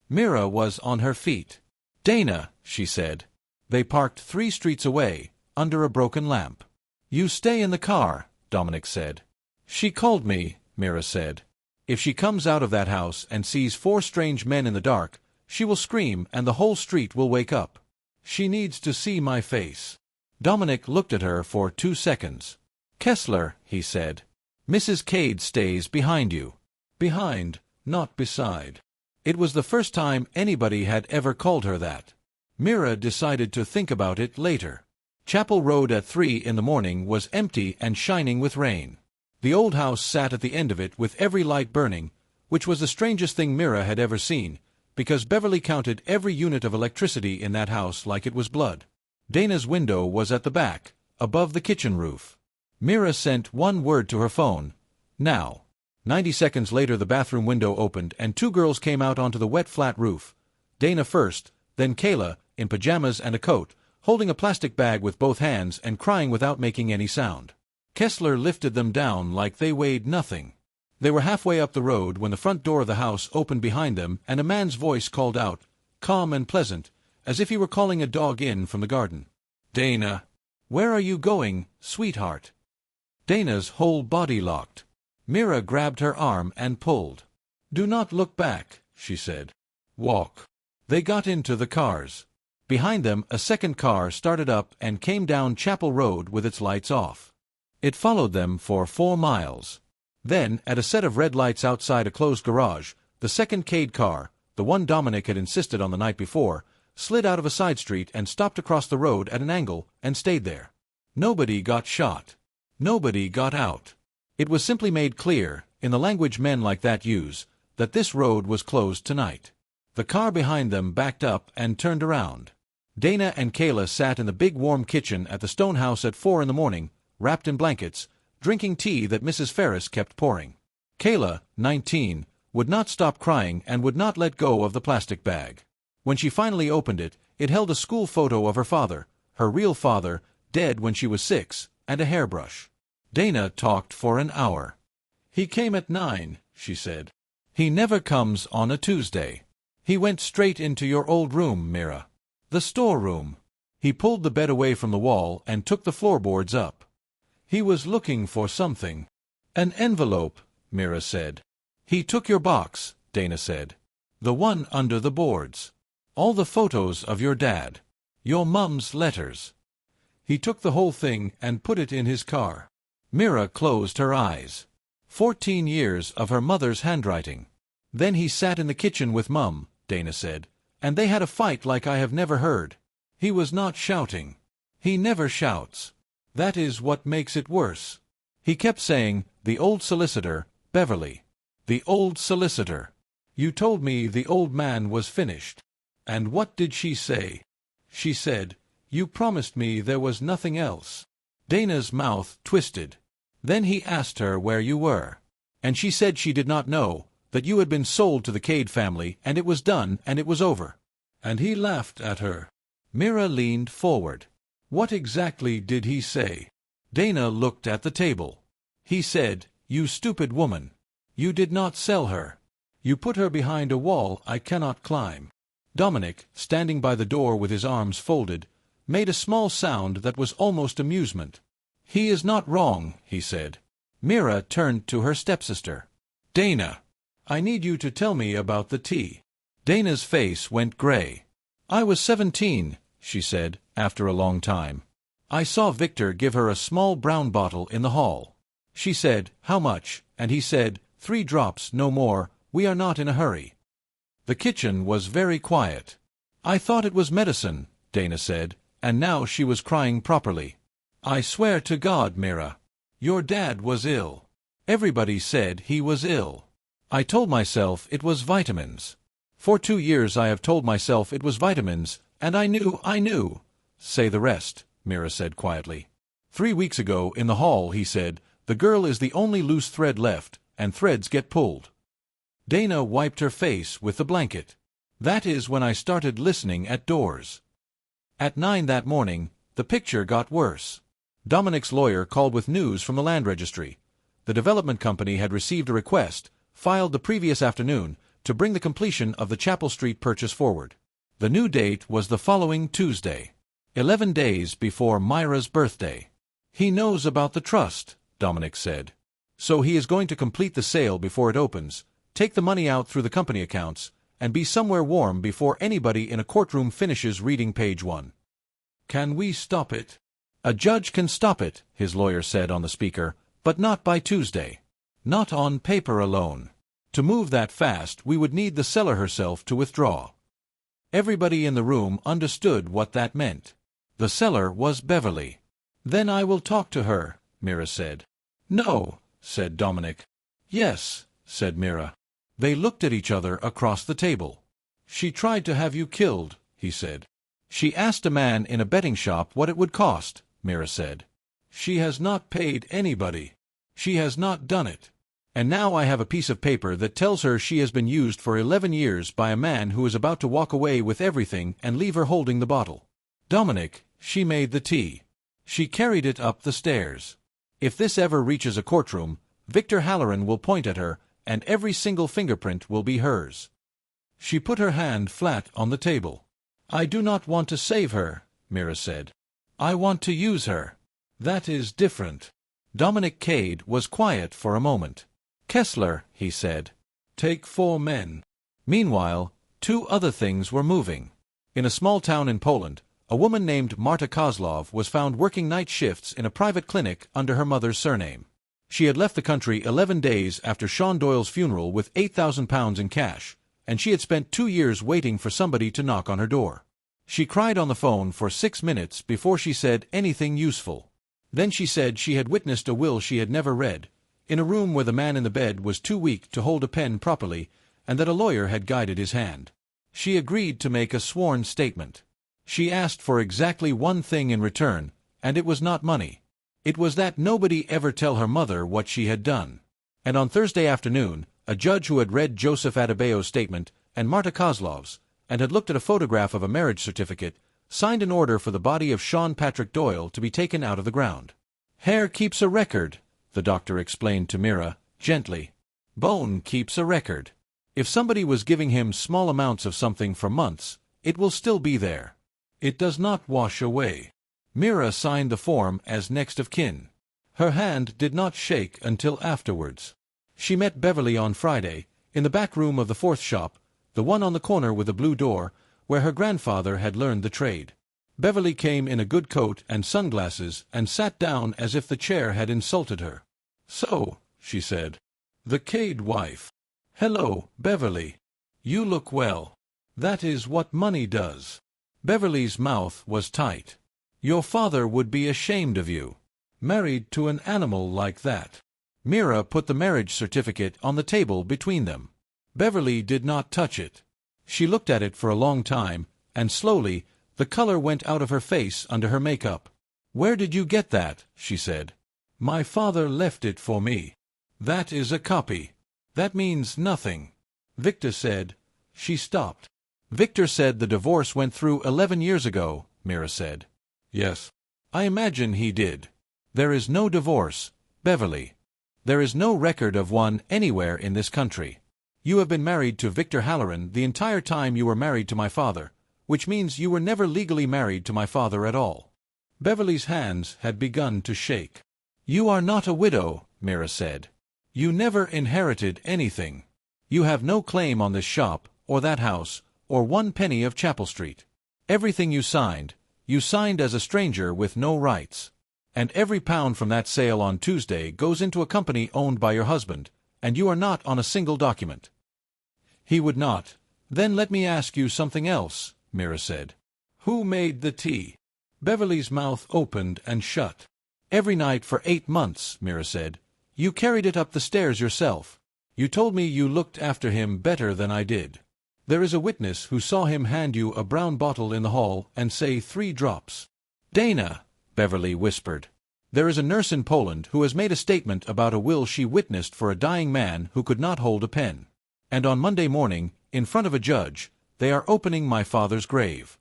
[SPEAKER 1] Mira was on her feet. "Dana," she said. They parked 3 streets away, under a broken lamp. "You stay in the car," Dominic said. "She called me," Mira said. "If she comes out of that house and sees 4 strange men in the dark, she will scream and the whole street will wake up. She needs to see my face." Dominic looked at her for 2 seconds. "Kessler," he said. "Mrs. Cade stays behind you." Behind, not beside. It was the first time anybody had ever called her that. Mira decided to think about it later. Chapel Road at 3 in the morning was empty and shining with rain. The old house sat at the end of it with every light burning, which was the strangest thing Mira had ever seen, because Beverly counted every unit of electricity in that house like it was blood. Dana's window was at the back, above the kitchen roof. Mira sent one word to her phone, "Now." 90 seconds later the bathroom window opened and two girls came out onto the wet flat roof. Dana first, then Kayla, in pajamas and a coat, holding a plastic bag with both hands and crying without making any sound. Kessler lifted them down like they weighed nothing. They were halfway up the road when the front door of the house opened behind them and a man's voice called out, calm and pleasant, as if he were calling a dog in from the garden. "Dana, where are you going, sweetheart?" Dana's whole body locked. Mira grabbed her arm and pulled. "Do not look back," she said. "Walk." They got into the cars. Behind them, a second car started up and came down Chapel Road with its lights off. It followed them for 4 miles. Then, at a set of red lights outside a closed garage, the second Cade car, the one Dominic had insisted on the night before, slid out of a side street and stopped across the road at an angle and stayed there. Nobody got shot. Nobody got out. It was simply made clear, in the language men like that use, that this road was closed tonight. The car behind them backed up and turned around. Dana and Kayla sat in the big warm kitchen at the stone house at 4 in the morning, wrapped in blankets, drinking tea that Mrs. Ferris kept pouring. Kayla, 19, would not stop crying and would not let go of the plastic bag. When she finally opened it, it held a school photo of her real father, dead when she was 6, and a hairbrush. Dana talked for an hour. "He came at 9, she said. "He never comes on a Tuesday. He went straight into your old room, Mira. The storeroom." He pulled the bed away from the wall and took the floorboards up. "He was looking for something." "An envelope," Mira said. "He took your box," Dana said. "The one under the boards. All the photos of your dad. Your mum's letters. He took the whole thing and put it in his car." Mira closed her eyes. 14 years of her mother's handwriting. "Then he sat in the kitchen with Mum," Dana said, "and they had a fight like I have never heard. He was not shouting. He never shouts. That is what makes it worse. He kept saying, 'The old solicitor, Beverly. The old solicitor. You told me the old man was finished.' And what did she say? She said, 'You promised me there was nothing else.'" Dana's mouth twisted. "Then he asked her where you were. And she said she did not know, that you had been sold to the Cade family, and it was done, and it was over. And he laughed at her." Mira leaned forward. "What exactly did he say?" Dana looked at the table. "He said, 'You stupid woman. You did not sell her. You put her behind a wall I cannot climb.'" Dominic, standing by the door with his arms folded, made a small sound that was almost amusement. "He is not wrong," he said. Mira turned to her stepsister. "Dana, I need you to tell me about the tea." Dana's face went gray. "I was 17, she said, after a long time. "I saw Victor give her a small brown bottle in the hall. She said, 'How much?' and he said, 3 drops, no more, we are not in a hurry.' The kitchen was very quiet. I thought it was medicine," Dana said, and now she was crying properly. "I swear to God, Mira. Your dad was ill. Everybody said he was ill. I told myself it was vitamins. For 2 years I have told myself it was vitamins, and I knew. Say the rest," Mira said quietly. 3 weeks ago, in the hall, he said, "The girl is the only loose thread left, and threads get pulled." Dana wiped her face with the blanket. "That is when I started listening at doors." At 9 that morning, the picture got worse. Dominic's lawyer called with news from the land registry. The development company had received a request, filed the previous afternoon, to bring the completion of the Chapel Street purchase forward. The new date was the following Tuesday, 11 days before Myra's birthday. "He knows about the trust," Dominic said. "So he is going to complete the sale before it opens, take the money out through the company accounts, and be somewhere warm before anybody in a courtroom finishes reading page 1. "Can we stop it?" "A judge can stop it," his lawyer said on the speaker, "but not by Tuesday. Not on paper alone. To move that fast, we would need the seller herself to withdraw." Everybody in the room understood what that meant. The seller was Beverly. "Then I will talk to her," Mira said. "No," said Dominic. Yes, said Mira. They looked at each other across the table. She tried to have you killed, he said. She asked a man in a betting shop what it would cost, Mira said. She has not paid anybody. She has not done it. And now I have a piece of paper that tells her she has been used for 11 years by a man who is about to walk away with everything and leave her holding the bottle. Dominic, she made the tea. She carried it up the stairs. If this ever reaches a courtroom, Victor Halloran will point at her, and every single fingerprint will be hers. She put her hand flat on the table. I do not want to save her, Mira said. I want to use her. That is different. Dominic Cade was quiet for a moment. Kessler, he said. Take 4 men. Meanwhile, 2 other things were moving. In a small town in Poland, a woman named Marta Kozlov was found working night shifts in a private clinic under her mother's surname. She had left the country 11 days after Sean Doyle's funeral with £8,000 in cash, and she had spent 2 years waiting for somebody to knock on her door. She cried on the phone for 6 minutes before she said anything useful. Then she said she had witnessed a will she had never read, in a room where the man in the bed was too weak to hold a pen properly, and that a lawyer had guided his hand. She agreed to make a sworn statement. She asked for exactly one thing in return, and it was not money. It was that nobody ever tell her mother what she had done. And on Thursday afternoon, a judge who had read Joseph Adebayo's statement and Marta Kozlov's, and had looked at a photograph of a marriage certificate, signed an order for the body of Sean Patrick Doyle to be taken out of the ground. Hair keeps a record, the doctor explained to Mira, gently. Bone keeps a record. If somebody was giving him small amounts of something for months, it will still be there. It does not wash away. Mira signed the form as next of kin. Her hand did not shake until afterwards. She met Beverly on Friday, in the back room of the 4th shop, the one on the corner with the blue door, where her grandfather had learned the trade. Beverly came in a good coat and sunglasses and sat down as if the chair had insulted her. So, she said. The Cade wife. Hello, Beverly. You look well. That is what money does. Beverly's mouth was tight. Your father would be ashamed of you. Married to an animal like that. Mira put the marriage certificate on the table between them. Beverly did not touch it. She looked at it for a long time, and slowly, the color went out of her face under her makeup. Where did you get that? She said. My father left it for me. That is a copy. That means nothing. Victor said. She stopped. Victor said the divorce went through 11 years ago, Mira said. Yes. I imagine he did. There is no divorce, Beverly. There is no record of one anywhere in this country. You have been married to Victor Halloran the entire time you were married to my father, which means you were never legally married to my father at all. Beverly's hands had begun to shake. You are not a widow, Mira said. You never inherited anything. You have no claim on this shop, or that house, or 1 penny of Chapel Street. Everything you signed as a stranger with no rights. And every pound from that sale on Tuesday goes into a company owned by your husband, and you are not on a single document. He would not. Then let me ask you something else, Mira said. Who made the tea? Beverly's mouth opened and shut. Every night for 8 months, Mira said. You carried it up the stairs yourself. You told me you looked after him better than I did. There is a witness who saw him hand you a brown bottle in the hall and say 3 drops. Dana, Beverly whispered. There is a nurse in Poland who has made a statement about a will she witnessed for a dying man who could not hold a pen. And on Monday morning, in front of a judge, they are opening my father's grave.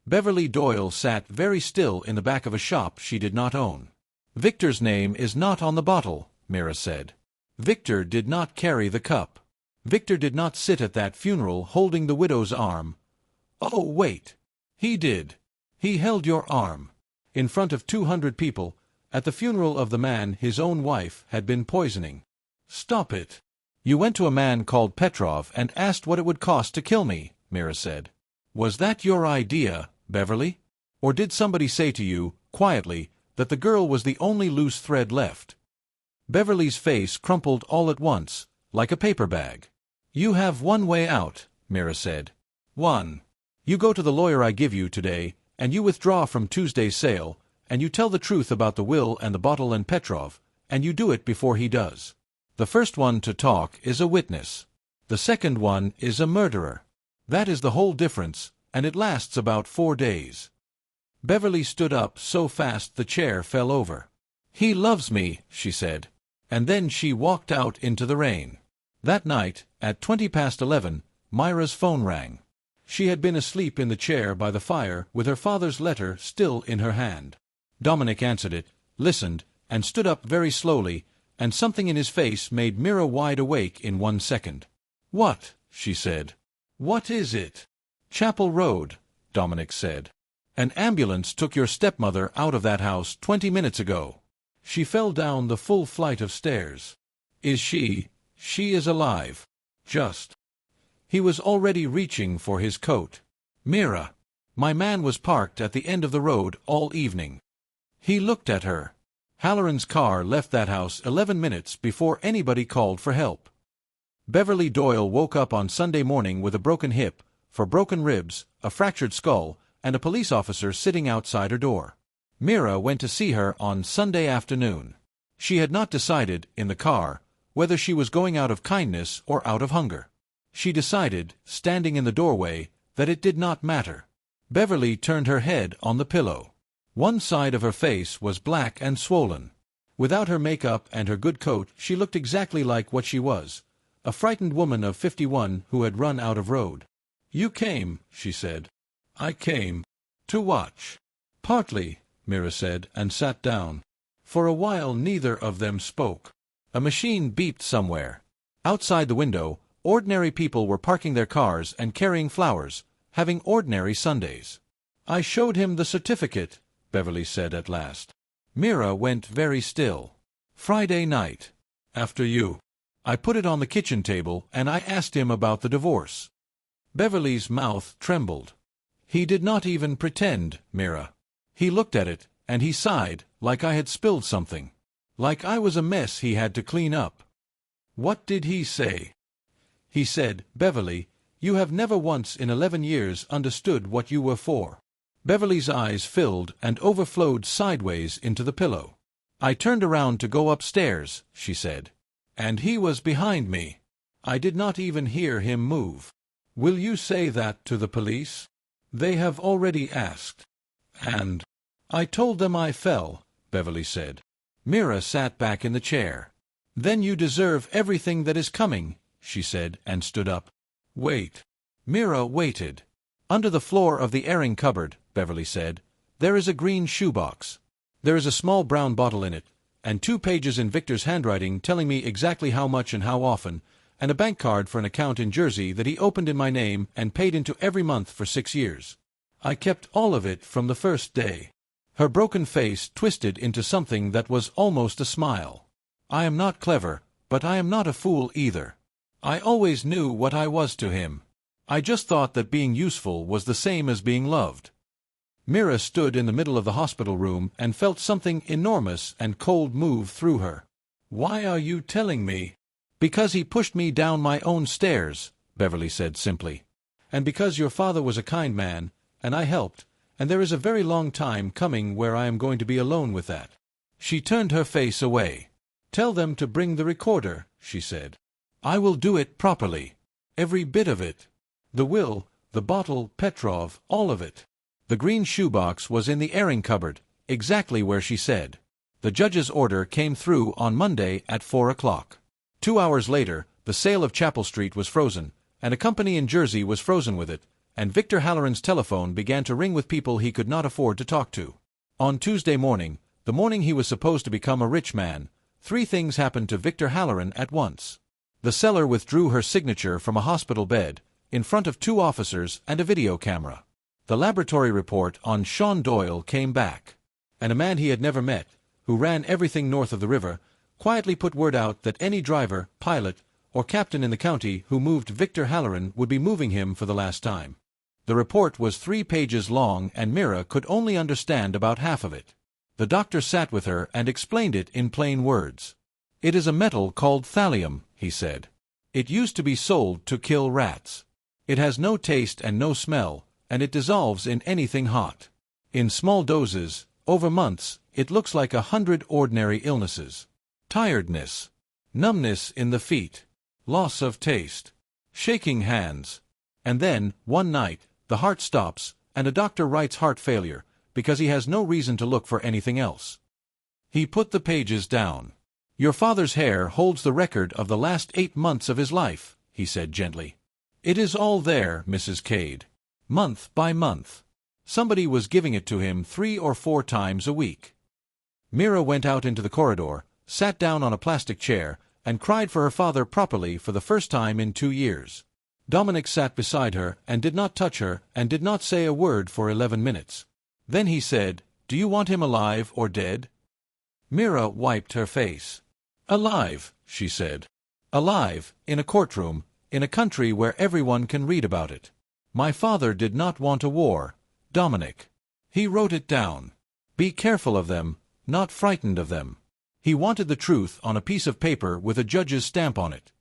[SPEAKER 1] Beverly Doyle sat very still in the back of a shop she did not own. Victor's name is not on the bottle, Mira said. Victor did not carry the cup. Victor did not sit at that funeral holding the widow's arm. Oh, wait. He did. He held your arm. In front of 200 people, at the funeral of the man his own wife had been poisoning. Stop it. You went to a man called Petrov and asked what it would cost to kill me, Mira said. Was that your idea, Beverly? Or did somebody say to you, quietly, that the girl was the only loose thread left? Beverly's face crumpled all at once, like a paper bag. You have one way out, Mira said. 1. You go to the lawyer I give you today, and you withdraw from Tuesday's sale, and you tell the truth about the will and the bottle and Petrov, and you do it before he does. The first one to talk is a witness. The second one is a murderer. That is the whole difference, and it lasts about 4 days. Beverly stood up so fast the chair fell over. "He loves me," she said. And then she walked out into the rain. That night, at 11:20, Myra's phone rang. She had been asleep in the chair by the fire with her father's letter still in her hand. Dominic answered it, listened, and stood up very slowly, and something in his face made Myra wide awake in 1 second. "What?" she said. "What is it?" "Chapel Road," Dominic said. "An ambulance took your stepmother out of that house 20 minutes ago. She fell down the full flight of stairs. Is she is alive. Just." He was already reaching for his coat. "Myra, my man was parked at the end of the road all evening." He looked at her. Halloran's car left that house 11 minutes before anybody called for help. Beverly Doyle woke up on Sunday morning with a broken hip, 4 broken ribs, a fractured skull, and a police officer sitting outside her door. Myra went to see her on Sunday afternoon. She had not decided, in the car, whether she was going out of kindness or out of hunger. She decided, standing in the doorway, that it did not matter. Beverly turned her head on the pillow. One side of her face was black and swollen. Without her makeup and her good coat, she looked exactly like what she was, a frightened woman of 51 who had run out of road. "You came," she said. "I came to watch." "Partly," Myra said, and sat down. For a while neither of them spoke. A machine beeped somewhere. Outside the window, ordinary people were parking their cars and carrying flowers, having ordinary Sundays. "I showed him the certificate," Beverly said at last. Myra went very still. "Friday night. After you. I put it on the kitchen table and I asked him about the divorce." Beverly's mouth trembled. "He did not even pretend, Myra. He looked at it, and he sighed, like I had spilled something. Like I was a mess he had to clean up." "What did he say?" "He said, 'Beverly, you have never once in 11 years understood what you were for.'" Beverly's eyes filled and overflowed sideways into the pillow. "I turned around to go upstairs," she said. "And he was behind me. I did not even hear him move." "Will you say that to the police?" "They have already asked." "And?" "I told them I fell," Beverly said. Myra sat back in the chair. "Then you deserve everything that is coming," she said, and stood up. "Wait." Myra waited. "Under the floor of the airing cupboard," Beverly said, "there is a green shoebox. There is a small brown bottle in it, and 2 pages in Victor's handwriting telling me exactly how much and how often, and a bank card for an account in Jersey that he opened in my name and paid into every month for 6 years. I kept all of it from the first day." Her broken face twisted into something that was almost a smile. "I am not clever, but I am not a fool either. I always knew what I was to him. I just thought that being useful was the same as being loved." Myra stood in the middle of the hospital room and felt something enormous and cold move through her. "Why are you telling me?" "Because he pushed me down my own stairs," Beverly said simply. "And because your father was a kind man, and I helped, and there is a very long time coming where I am going to be alone with that." She turned her face away. "Tell them to bring the recorder," she said. "I will do it properly. Every bit of it. The will, the bottle, Petrov, all of it." The green shoebox was in the airing cupboard, exactly where she said. The judge's order came through on Monday at 4 o'clock. 2 hours later, the sale of Chapel Street was frozen, and a company in Jersey was frozen with it, and Victor Halloran's telephone began to ring with people he could not afford to talk to. On Tuesday morning, the morning he was supposed to become a rich man, 3 things happened to Victor Halloran at once. The seller withdrew her signature from a hospital bed, in front of 2 officers and a video camera. The laboratory report on Sean Doyle came back, and a man he had never met, who ran everything north of the river, quietly put word out that any driver, pilot, or captain in the county who moved Victor Halloran would be moving him for the last time. The report was 3 pages long and Myra could only understand about half of it. The doctor sat with her and explained it in plain words. "It is a metal called thallium," he said. "It used to be sold to kill rats. It has no taste and no smell, and it dissolves in anything hot. In small doses, over months, it looks like 100 ordinary illnesses. tiredness, numbness in the feet, loss of taste, shaking hands. And then, one night, the heart stops, and a doctor writes heart failure, because he has no reason to look for anything else. He put the pages down. Your father's hair holds the record of the last 8 months of his life, he said gently. It is all there, Mrs. Cade. Month by month. Somebody was giving it to him 3 or 4 times a week. Mira went out into the corridor, sat down on a plastic chair, and cried for her father properly for the first time in 2 years. Dominic sat beside her and did not touch her and did not say a word for 11 minutes. Then he said, "Do you want him alive or dead?" Mira wiped her face. "Alive," she said. "Alive, in a courtroom, in a country where everyone can read about it. My father did not want a war, Dominic. He wrote it down. Be careful of them, not frightened of them. He wanted the truth on a piece of paper with a judge's stamp on it."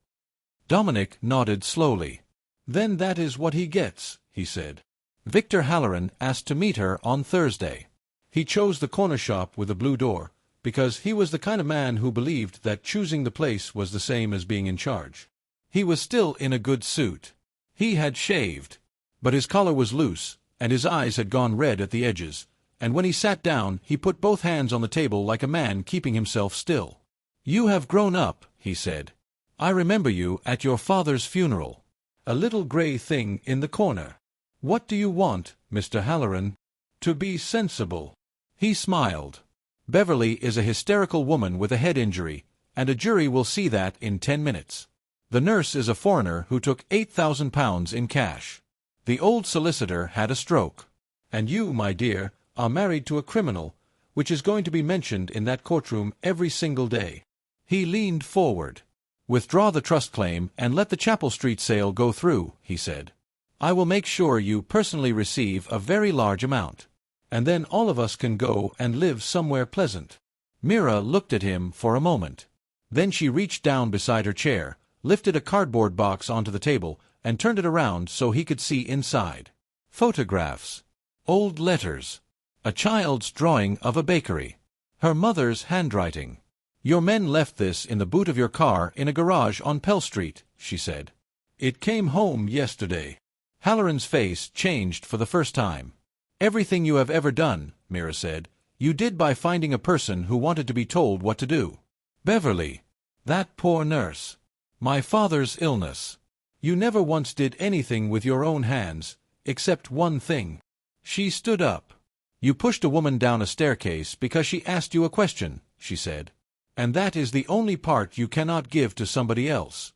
[SPEAKER 1] Dominic nodded slowly. "Then that is what he gets," he said. Victor Halloran asked to meet her on Thursday. He chose the corner shop with the blue door, because he was the kind of man who believed that choosing the place was the same as being in charge. He was still in a good suit. He had shaved, but his collar was loose, and his eyes had gone red at the edges, and when he sat down he put both hands on the table like a man keeping himself still. "You have grown up," he said. "I remember you at your father's funeral. A little gray thing in the corner. What do you want, Mr. Halloran?" "To be sensible." He smiled. "Beverly is a hysterical woman with a head injury, and a jury will see that in 10 minutes. The nurse is a foreigner who took £8,000 in cash. The old solicitor had a stroke. And you, my dear, are married to a criminal, which is going to be mentioned in that courtroom every single day." He leaned forward. "Withdraw the trust claim and let the Chapel Street sale go through," he said. "I will make sure you personally receive a very large amount. And then all of us can go and live somewhere pleasant." Mira looked at him for a moment. Then she reached down beside her chair, lifted a cardboard box onto the table, and turned it around so he could see inside. Photographs. Old letters. A child's drawing of a bakery. Her mother's handwriting. "Your men left this in the boot of your car in a garage on Pell Street," she said. "It came home yesterday." Halloran's face changed for the first time. "Everything you have ever done," Mira said, "you did by finding a person who wanted to be told what to do. Beverly. That poor nurse. My father's illness. You never once did anything with your own hands, except one thing." She stood up. "You pushed a woman down a staircase because she asked you a question," she said. "And that is the only part you cannot give to somebody else."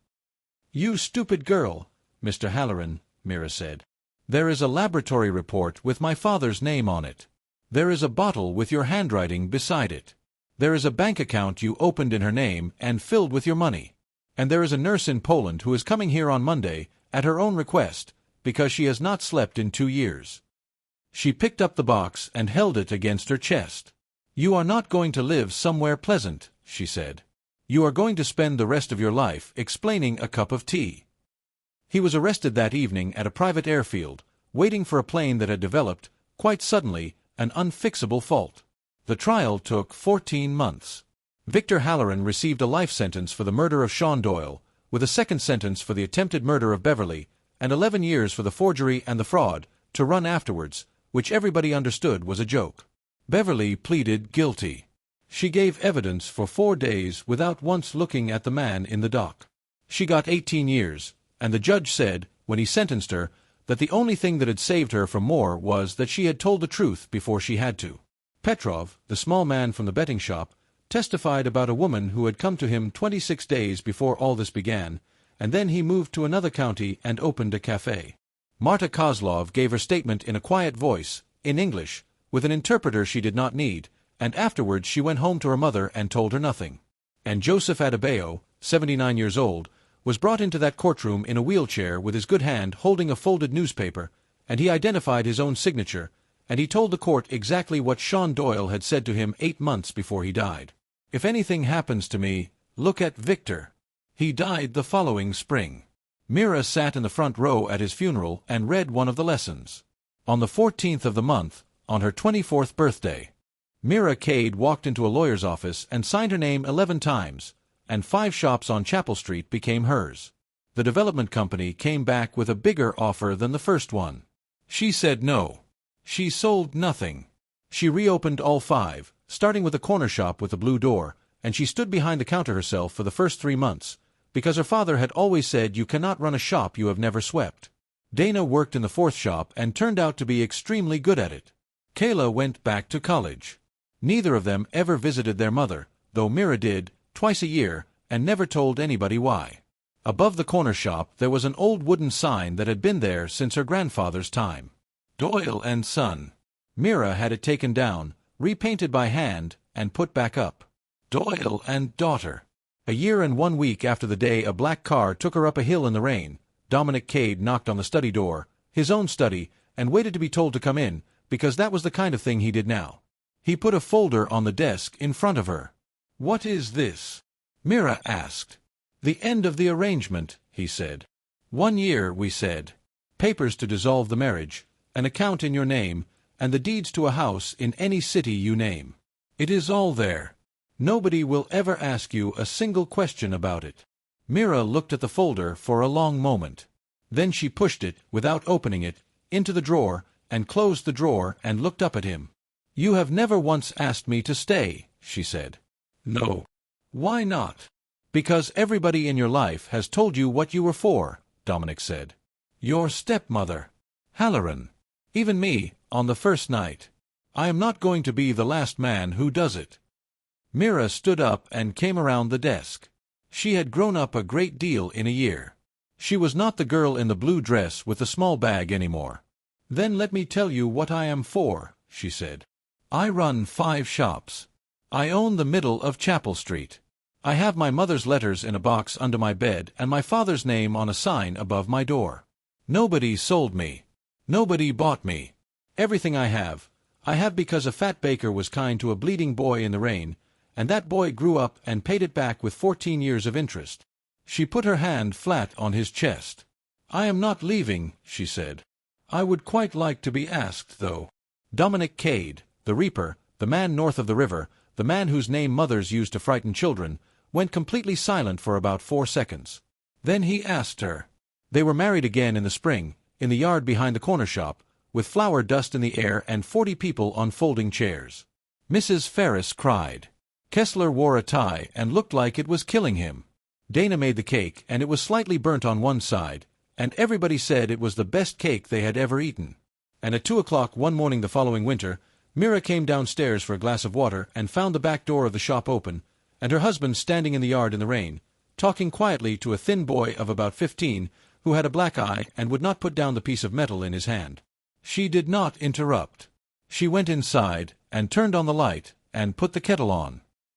[SPEAKER 1] "You stupid girl, Mr. Halloran," Mira said. "There is a laboratory report with my father's name on it. There is a bottle with your handwriting beside it. There is a bank account you opened in her name and filled with your money. And there is a nurse in Poland who is coming here on Monday, at her own request, because she has not slept in 2 years." She picked up the box and held it against her chest. "You are not going to live somewhere pleasant," she said. "You are going to spend the rest of your life explaining a cup of tea." He was arrested that evening at a private airfield, waiting for a plane that had developed, quite suddenly, an unfixable fault. The trial took 14 months. Victor Halloran received a life sentence for the murder of Sean Doyle, with a second sentence for the attempted murder of Beverly, and 11 years for the forgery and the fraud, to run afterwards, which everybody understood was a joke. Beverly pleaded guilty. She gave evidence for 4 days without once looking at the man in the dock. She got 18 years, and the judge said, when he sentenced her, that the only thing that had saved her from more was that she had told the truth before she had to. Petrov, the small man from the betting shop, testified about a woman who had come to him 26 days before all this began, and then he moved to another county and opened a cafe. Marta Kozlov gave her statement in a quiet voice, in English, with an interpreter she did not need, and afterwards she went home to her mother and told her nothing. And Joseph Adebayo, 79 years old, was brought into that courtroom in a wheelchair with his good hand holding a folded newspaper, and he identified his own signature, and he told the court exactly what Sean Doyle had said to him 8 months before he died. "If anything happens to me, look at Victor. He died the following spring." Mira sat in the front row at his funeral and read one of the lessons. On the 14th of the month, on her 24th birthday. Mira Cade walked into a lawyer's office and signed her name 11 times, and 5 shops on Chapel Street became hers. The development company came back with a bigger offer than the first one. She said no. She sold nothing. She reopened all 5, starting with a corner shop with a blue door, and she stood behind the counter herself for the first 3 months, because her father had always said you cannot run a shop you have never swept. Dana worked in the 4th shop and turned out to be extremely good at it. Kayla went back to college. Neither of them ever visited their mother, though Mira did, twice a year, and never told anybody why. Above the corner shop there was an old wooden sign that had been there since her grandfather's time. Doyle and Son. Mira had it taken down, repainted by hand, and put back up. Doyle and Daughter. A year and 1 week after the day a black car took her up a hill in the rain, Dominic Cade knocked on the study door, his own study, and waited to be told to come in, because that was the kind of thing he did now. He put a folder on the desk in front of her. "What is this?" Mira asked. "The end of the arrangement," he said. 1 year, we said. Papers to dissolve the marriage, an account in your name, and the deeds to a house in any city you name. It is all there. Nobody will ever ask you a single question about it. Mira looked at the folder for a long moment. Then she pushed it, without opening it, into the drawer, and closed the drawer and looked up at him. "You have never once asked me to stay," she said. "No." "Why not?" "Because everybody in your life has told you what you were for," Dominic said. "Your stepmother. Halloran. Even me, on the first night. I am not going to be the last man who does it." Mira stood up and came around the desk. She had grown up a great deal in a year. She was not the girl in the blue dress with the small bag anymore. "Then let me tell you what I am for," she said. "I run 5 shops. I own the middle of Chapel Street. I have my mother's letters in a box under my bed and my father's name on a sign above my door. Nobody sold me. Nobody bought me. Everything I have because a fat baker was kind to a bleeding boy in the rain, and that boy grew up and paid it back with 14 years of interest." She put her hand flat on his chest. "I am not leaving," she said. "I would quite like to be asked, though." Dominic Cade, the Reaper, the man north of the river, the man whose name mothers used to frighten children, went completely silent for about 4 seconds. Then he asked her. They were married again in the spring, in the yard behind the corner shop, with flour dust in the air and 40 people on folding chairs. Mrs. Ferris cried. Kessler wore a tie and looked like it was killing him. Dana made the cake, and it was slightly burnt on one side, and everybody said it was the best cake they had ever eaten. And at 2 o'clock one morning the following winter, Mira came downstairs for a glass of water and found the back door of the shop open, and her husband standing in the yard in the rain, talking quietly to a thin boy of about 15 who had a black eye and would not put down the piece of metal in his hand. She did not interrupt. She went inside and turned on the light and put the kettle on.